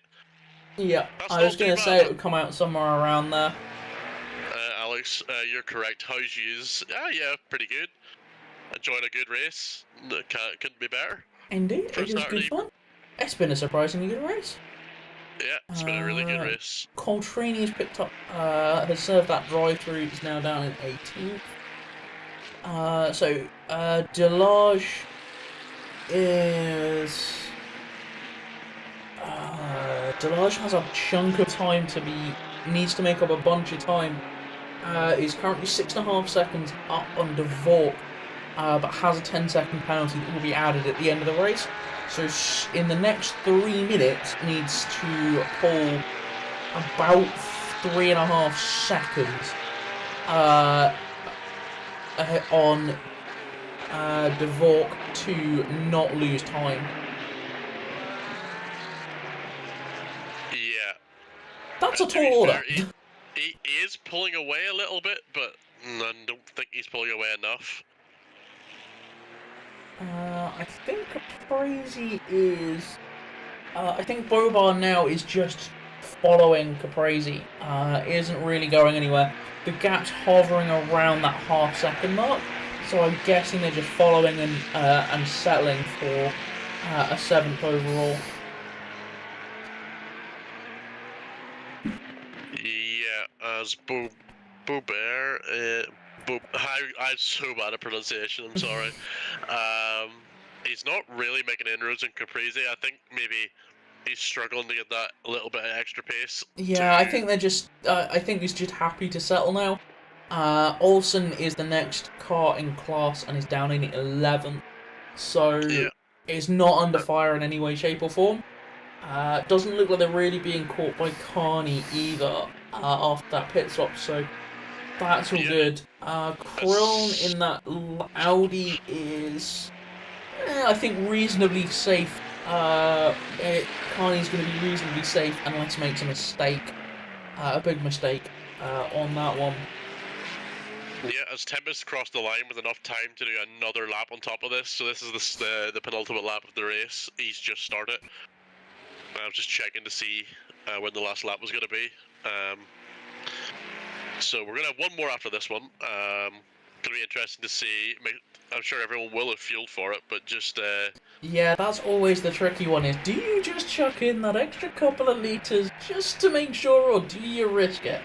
Yeah, I was going to say it would come out somewhere around there. Alex, you're correct. How's yous? Yeah, pretty good. Enjoying a good race. Couldn't be better. Indeed, it was good fun. It's been a surprisingly good race. Yeah, it's been a really good race. Coltrane has picked up, has served that drive-through, is now down in 18th. Delage is... Delage has a chunk of time needs to make up a bunch of time. Is currently 6.5 seconds up on Dvork, but has a 10-second penalty that will be added at the end of the race. So in the next 3 minutes, needs to pull about 3.5 seconds on Dvork to not lose time. Yeah. That's a tall order. He is pulling away a little bit, but I don't think he's pulling away enough. I think Caprese is... I think Bobar now is just following Caprese. Isn't really going anywhere. The gap's hovering around that half-second mark, so I'm guessing they're just following and settling for a 7th overall. Yeah, as Boubert, I'm so bad at pronunciation, I'm sorry. He's not really making inroads in Caprese. I think maybe he's struggling to get that a little bit of extra pace. Yeah, I think they're just. I think he's just happy to settle now. Olsen is the next car in class and is down in 11th, so is not under fire in any way, shape, or form. Doesn't look like they're really being caught by Carney either after that pit stop, so that's all good. Krilln in that Audi is, I think, reasonably safe. Carney's going to be reasonably safe unless he makes a mistake, a big mistake on that one. Yeah, as Tempest crossed the line with enough time to do another lap on top of this, so this is the penultimate lap of the race. He's just started. I was just checking to see when the last lap was going to be. So we're going to have one more after this one. Going to be interesting to see. I'm sure everyone will have fueled for it, but just... Yeah, that's always the tricky one is, do you just chuck in that extra couple of litres just to make sure, or do you risk it?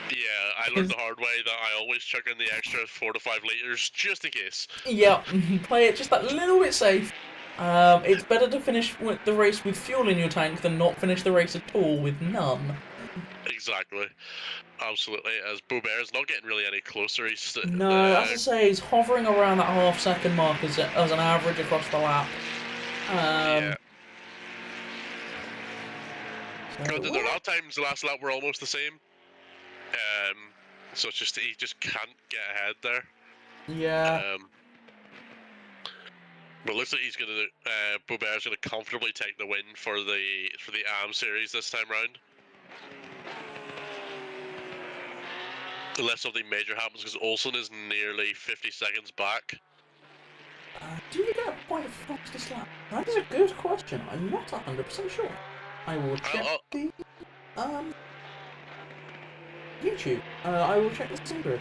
Yeah, I learned the hard way that I always chuck in the extra 4 to 5 litres, just in case. Yeah, play it just that little bit safe. It's better to finish the race with fuel in your tank than not finish the race at all with none. Exactly. Absolutely. As Bobert's not getting really any closer. He's No, as I say, he's hovering around that half-second mark as an average across the lap. yeah. So, Their lap times the last lap were almost the same. So it's just he just can't get ahead there. yeah. But it looks like he's gonna Bobert's gonna comfortably take the win for the AM series this time round. Unless something major happens, because Olsen is nearly 50 seconds back. Do you get a point of fastest lap? That is a good question. I'm not 100% sure. I will check the YouTube. I will check the Singrid.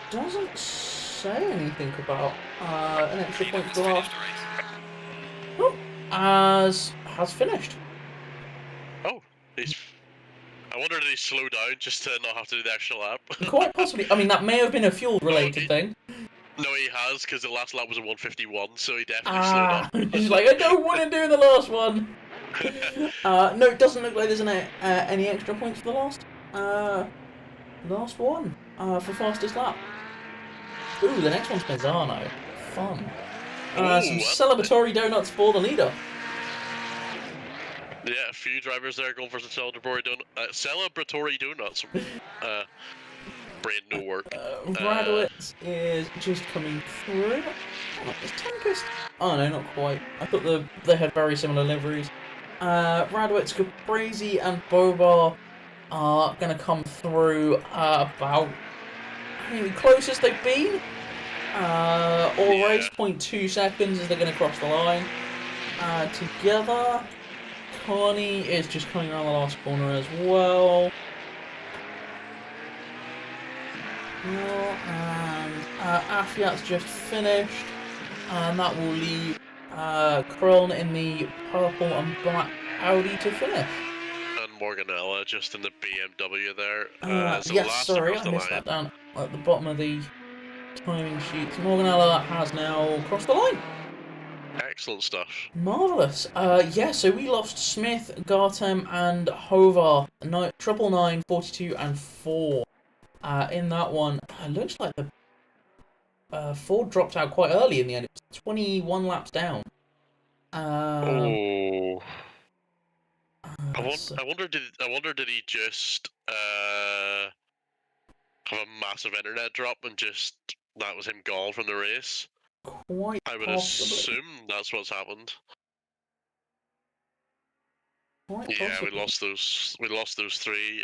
Doesn't say anything about an extra point for the last. Oh, has finished. Oh, I wonder did he slow down just to not have to do the extra lap? Quite possibly. I mean, that may have been a fuel-related thing. No, he has, because the last lap was a 151, so he definitely slowed up. He's like, I don't want to do the last one. No, it doesn't look like there's any extra points for the last one. For fastest lap. Ooh, the next one's Mazzano. Fun. Some celebratory donuts for the leader. Yeah, a few drivers there going for some celebratory donuts. Brain no work. Radowitz is just coming through. Oh, is Tempest? Oh no, not quite. I thought they had very similar liveries. Radowitz, Caprese, and Bobar are going to come through about the closest they've been. All race 0.2 seconds as they're going to cross the line. Together, Connie is just coming around the last corner as well. And Afiat's just finished, and that will leave Kron in the purple and black Audi to finish. And Morganella just in the BMW there. Yes, sorry, I missed that down at the bottom of the timing sheets. Morganella has now crossed the line. Excellent stuff. Marvellous. Yeah, so we lost Smith, Gartem, and Hovar. 999, 42, and 4. In that one, it looks like the Ford dropped out quite early in the end. It was 21 laps down. I wonder did he just have a massive internet drop and just that was him gone from the race? Quite I would possibly. assume that's what's happened. Quite yeah, possibly. we lost those three.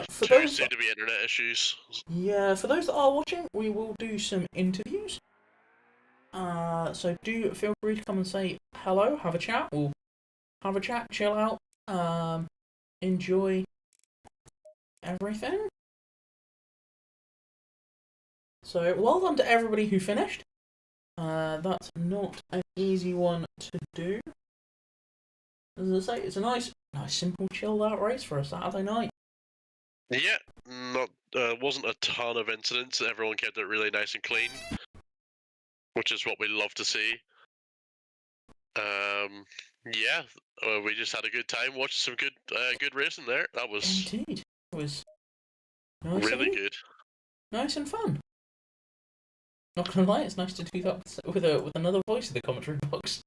For two those seem to be internet issues. Yeah, for those that are watching, we will do some interviews. So do feel free to come and say hello, have a chat. We'll have a chat, chill out, enjoy everything. So well done to everybody who finished. That's not an easy one to do. As I say, it's a nice, simple, chilled out race for a Saturday night. Yeah, wasn't a ton of incidents. Everyone kept it really nice and clean, which is what we love to see. Yeah, we just had a good time watching some good racing there. That was indeed. It was nice really good, nice and fun. Not gonna lie, it's nice to do that with another voice in the commentary box.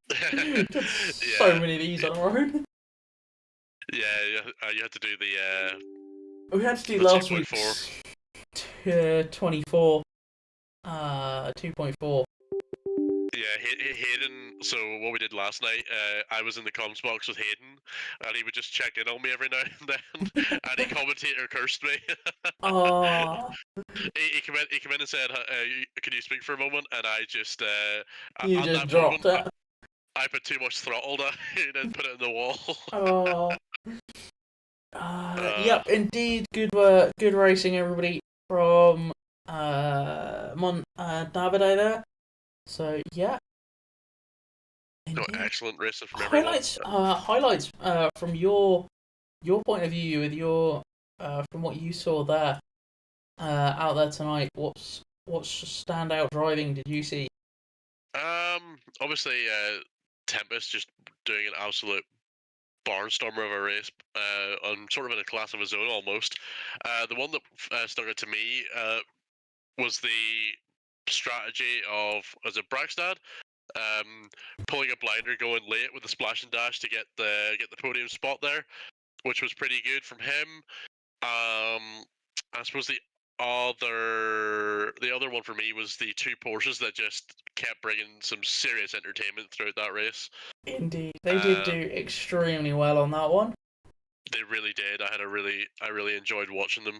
So many of these on our own. Yeah, you had to do the. We had to do last week's 24. 2.4. Yeah, Hayden. So what we did last night, I was in the comms box with Hayden, and he would just check in on me every now and then. And he commentator cursed me. He came in and said, "Can you speak for a moment?" And I just you just dropped it. I put too much throttle down and put it in the wall. Yep, indeed. Good work, good racing, everybody from Davide there. So yeah. Excellent racing from highlights, everyone. Highlights from your point of view with your from what you saw there out there tonight. What's standout driving did you see? Obviously, Tempest just doing an absolute barnstormer of a race, on sort of in a class of his own almost. The one that stuck out to me was the strategy of, was it Brackstad? Pulling a blinder, going late with the splash and dash to get the podium spot there, which was pretty good from him. I suppose the other one for me was the two Porsches that just kept bringing some serious entertainment throughout that race. Indeed, they did do extremely well on that one. They really did. I really enjoyed watching them.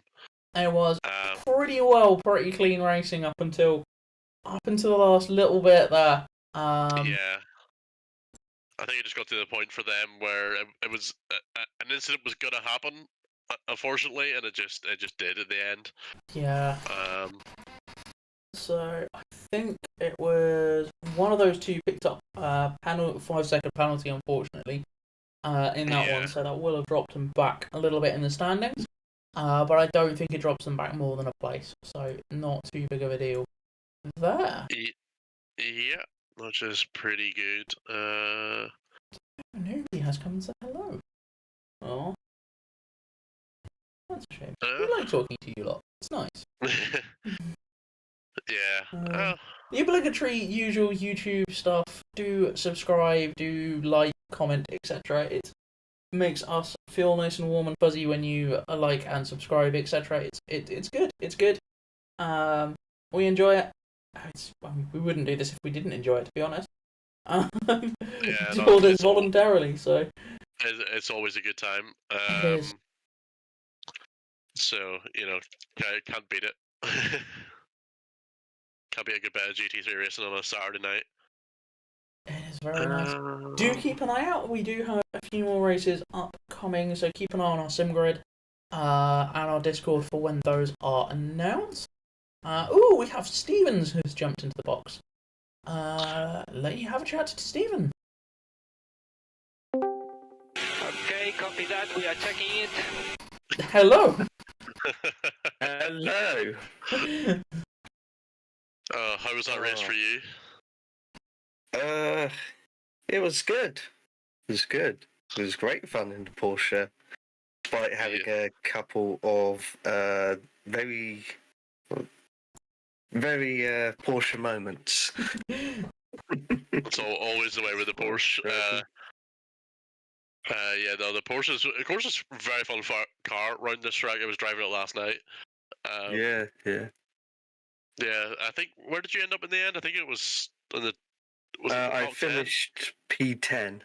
It was pretty clean racing up until the last little bit there. Yeah, I think it just got to the point for them where it was an incident was gonna happen, unfortunately, and it just did at the end. Yeah. So I think it was one of those two picked up 5-second penalty, unfortunately, in that one, so that will have dropped them back a little bit in the standings. But I don't think it drops them back more than a place, so not too big of a deal there. Yeah, which is pretty good. Nobody has come and said hello. Oh, that's a shame. We like talking to you lot. It's nice. Yeah. The obligatory usual YouTube stuff. Do subscribe, do like, comment, etc. It makes us feel nice and warm and fuzzy when you like and subscribe, etc. It's good. It's good. We enjoy it. We wouldn't do this if we didn't enjoy it, to be honest. Do all this voluntarily, so it's always a good time. It is. So can't beat it. Can't be a good bit of GT3 racing on a Saturday night. It is very nice. Do keep an eye out. We do have a few more races upcoming, so keep an eye on our sim grid and our Discord for when those are announced. We have Stevens who's jumped into the box. Let you have a chat to Steven. Okay, copy that. We are checking it. Hello. Hello. How was that race for you? It was good. It was good. It was great fun in the Porsche, despite having a couple of very Porsche moments. It's always the way with the Porsche. The Porsche is a very fun car around this track. I was driving it last night. Yeah. Yeah, I think, where did you end up in the end? I think it was in the. I finished P10.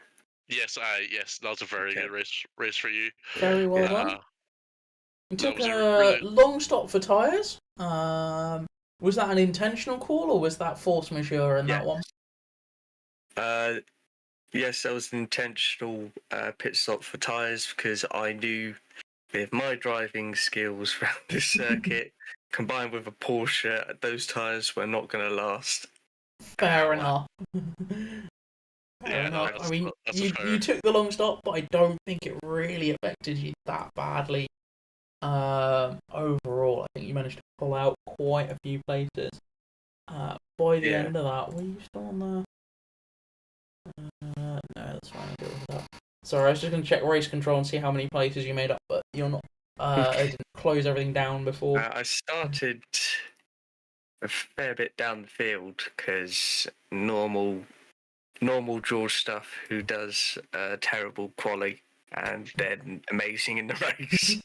Yes, that was a very good race for you. Very well done. You took a long stop for tyres. Was that an intentional call or was that force majeure in that one? Yes, that was an intentional pit stop for tyres because I knew with my driving skills around this circuit, combined with a Porsche, those tyres were not going to last. Fair enough. Fair enough. I mean, you took the long stop, but I don't think it really affected you that badly. Overall, I think you managed to pull out quite a few places. By the end of that, were you still on the... no, that's fine. I'll deal with that. Sorry, I was just going to check race control and see how many places you made up, but you're not. I didn't close everything down before. I started a fair bit down the field because normal George stuff who does terrible quali and then amazing in the race.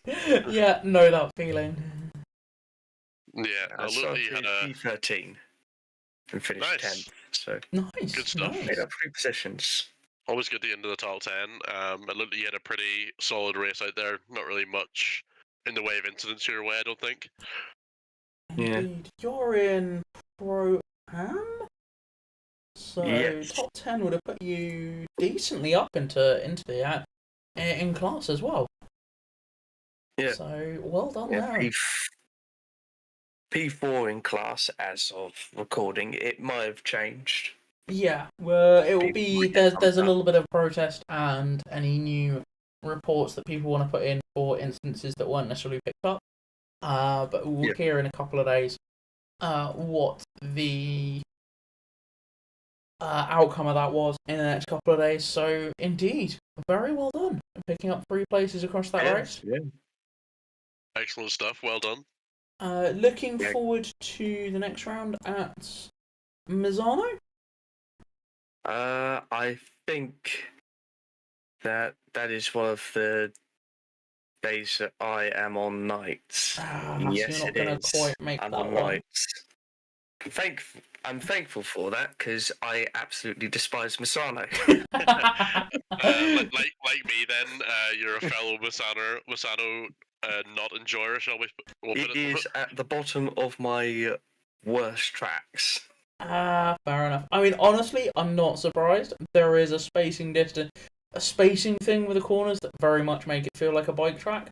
Yeah, know that feeling. Yeah, I started P13 and finished 10th. So nice, good stuff. Nice. Made up 3 positions. Always good at the end of the top 10. It looked like you had a pretty solid race out there. Not really much in the way of incidents your way, I don't think. Indeed. You're in Pro-Am? So top 10 would have put you decently up into the in class as well. Yeah. So well done there. P4 in class as of recording. It might have changed. Yeah, well, it will be. There's a little bit of protest and any new reports that people want to put in for instances that weren't necessarily picked up. But we'll hear in a couple of days what the outcome of that was in the next couple of days. So indeed, very well done. picking up 3 places across that race. Yeah. Excellent stuff. Well done. Looking Yeah. forward to the next round at Misano. I think that is one of the days that I am on nights. So Yes, you're not it going to is. quite make I'm that on one. nights. I'm thankful for that because I absolutely despise Misano. Like me, then you're a fellow Misano not enjoyer, shall we? We'll put It is at the bottom of my worst tracks. Fair enough. I mean, honestly, I'm not surprised. There is a spacing thing with the corners that very much make it feel like a bike track.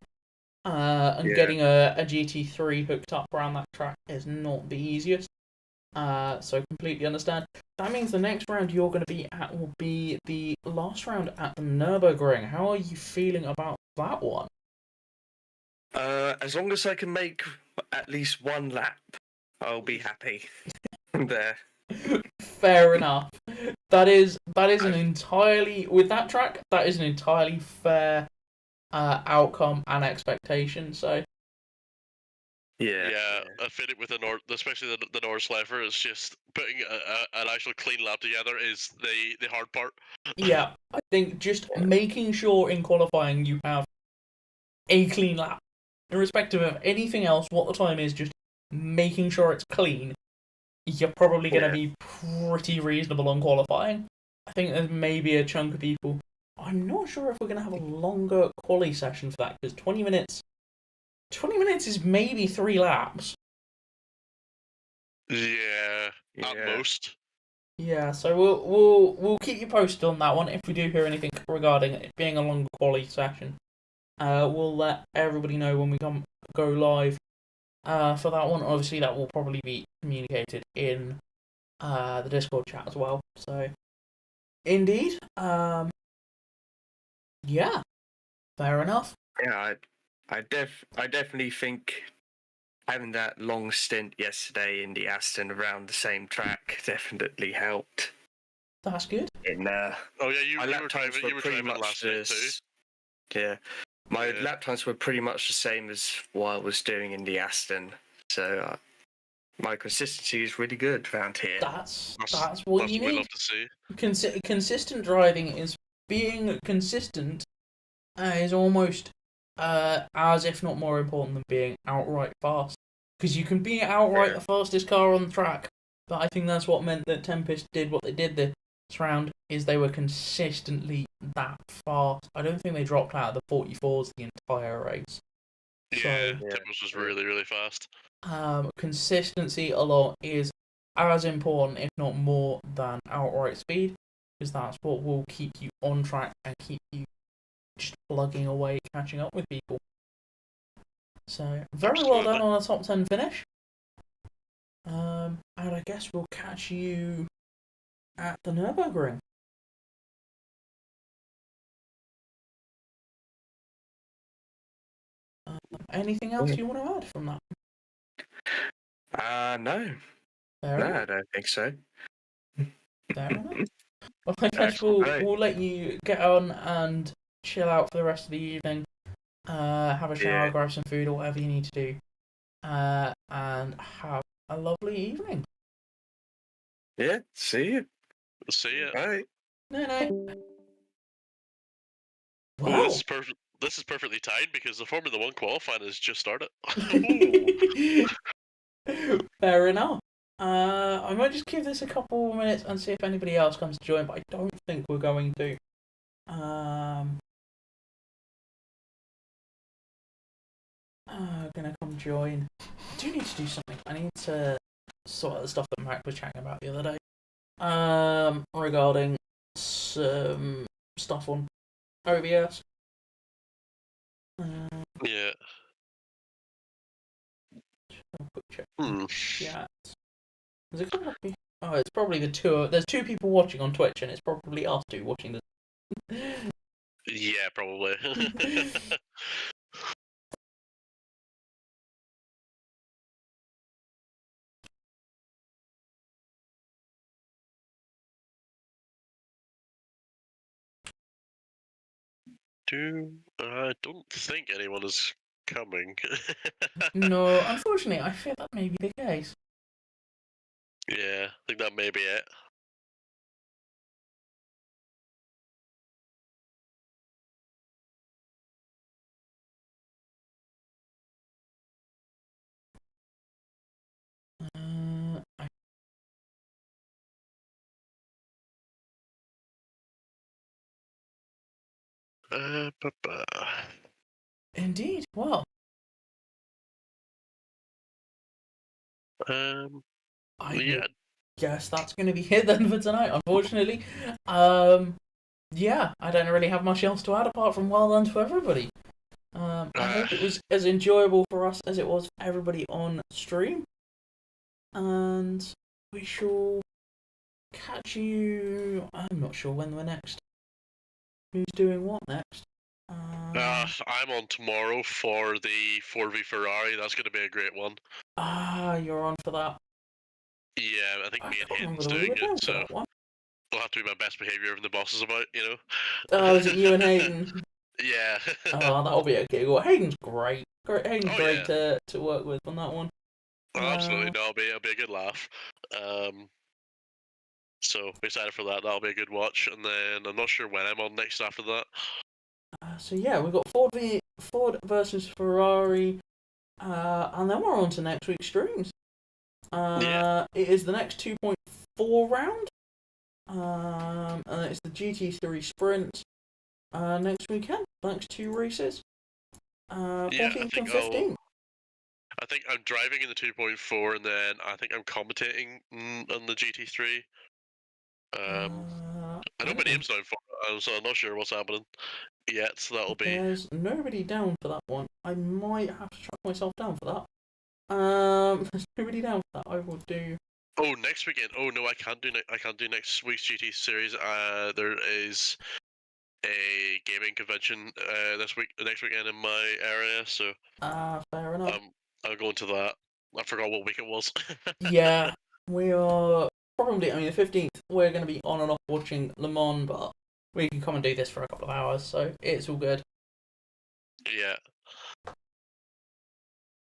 And Yeah. getting a GT3 hooked up around that track is not the easiest. So completely understand. That means the next round you're going to be at will be the last round at the Nürburgring. How are you feeling about that one? As long as I can make at least one lap, I'll be happy. There. Fair enough. That is an entirely with that track. That is an entirely fair outcome and expectation. So Yeah. I fit it with the North, especially the North Lever. It's just putting an actual clean lap together is the hard part. yeah, I think just making sure in qualifying you have a clean lap, irrespective of anything else, what the time is, just making sure it's clean. You're probably going to be pretty reasonable on qualifying. I think there's maybe a chunk of people. I'm not sure if we're going to have a longer quali session for that because 20 minutes. 20 minutes is maybe 3 laps. Yeah, at most. Yeah, so we'll keep you posted on that one if we do hear anything regarding it being a longer quali session. We'll let everybody know when we go live for that one. Obviously, that will probably be communicated in the Discord chat as well. So, indeed, yeah, fair enough. Yeah, I definitely think having that long stint yesterday in the Aston around the same track definitely helped. That's good. In Oh yeah, you lap were times driving. You were pretty driving much last night too. Yeah, my Yeah. lap times were pretty much the same as what I was doing in the Aston. So my consistency is really good around here. That's what you We need. love to see. Consistent driving is being consistent is almost as if not more important than being outright fast. Because you can be outright the fastest car on the track, but I think that's what meant that Tempest did what they did this round, is they were consistently that fast. I don't think they dropped out of the 44s the entire race. Yeah, Tempest was really, really fast. Consistency alone is as important, if not more, than outright speed, because that's what will keep you on track and keep you just plugging away, catching up with people. So, very well done on a top 10 finish. And I guess we'll catch you at the Nürburgring. Anything else you want to add from that? No. Fair enough. I don't think so. Fair enough. Well, I guess we'll let you get on and chill out for the rest of the evening. Have a shower, grab some food, or whatever you need to do. And have a lovely evening. Yeah, see you. See ya. Bye. No. Wow. Wow. This is perfectly timed because the Formula 1 qualifying has just started. Fair enough. I might just give this a couple of minutes and see if anybody else comes to join, but I don't think we're going to. Gonna come join. I do need to do something. I need to sort out the stuff that Mac was chatting about the other day. Regarding some stuff on OBS. Yeah. Quick check. Hmm. Yeah. There's a couple of people. Oh, it's probably the two. There's 2 people watching on Twitch, and it's probably us 2 watching the. Yeah, probably. I don't think anyone is coming. No, unfortunately, I fear that may be the case. Yeah, I think that may be it. I, Ba-ba. indeed. Well, I Yeah. guess that's going to be it then for tonight. Unfortunately, yeah, I don't really have much else to add apart from well done to everybody. I hope it was as enjoyable for us as it was for everybody on stream, and we shall catch you. I'm not sure when we're next. Who's doing what next? I'm on tomorrow for the 4v Ferrari. That's going to be a great one. You're on for that. Yeah, I think I me and can't remember Hayden's whether we doing were down it, for so that one. I'll have to be my best behaviour when the boss is about, you know? Oh, is it you and Hayden? Yeah. Oh, that'll be a giggle. Hayden's great. Hayden's Oh, great yeah. to work with on that one. Absolutely, no, it'll be a good laugh. So excited for that. That'll be a good watch, and then I'm not sure when I'm on next after that. So yeah, we've got Ford versus Ferrari, and then we're on to next week's streams. Yeah. It is the next 2.4 round, and it's the GT3 sprint next weekend. The next two races, Yeah, 14th and 15th. I think I'm driving in the 2.4, and then I think I'm commentating on the GT3. I know my name's down for it, so I'm not sure what's happening yet. So that'll be. There's nobody down for that one. I might have to track myself down for that. There's nobody down for that. I will do. Oh, next weekend. Oh no, I can't do. I can't do next week's GT series. There is a gaming convention next weekend in my area, so Fair enough. I'm going to that. I forgot what week it was. Yeah, we are probably. I mean, the 15th. We're going to be on and off watching Le Mans, but we can come and do this for a couple of hours, so it's all good. Yeah.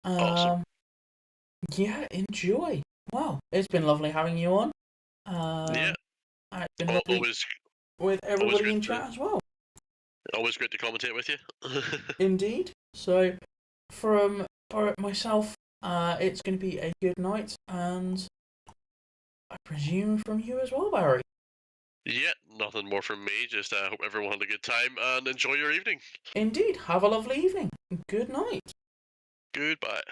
Um, Awesome. Yeah, enjoy. Wow, it's been lovely having you on. Yeah. It's been lovely Always with everybody great in chat as well. always great to commentate with you. Indeed. So, from myself, it's going to be a good night, and I presume from you as well, Barry. Yeah, nothing more from me. Just hope everyone had a good time and enjoy your evening. Indeed. Have a lovely evening. Good night. Goodbye.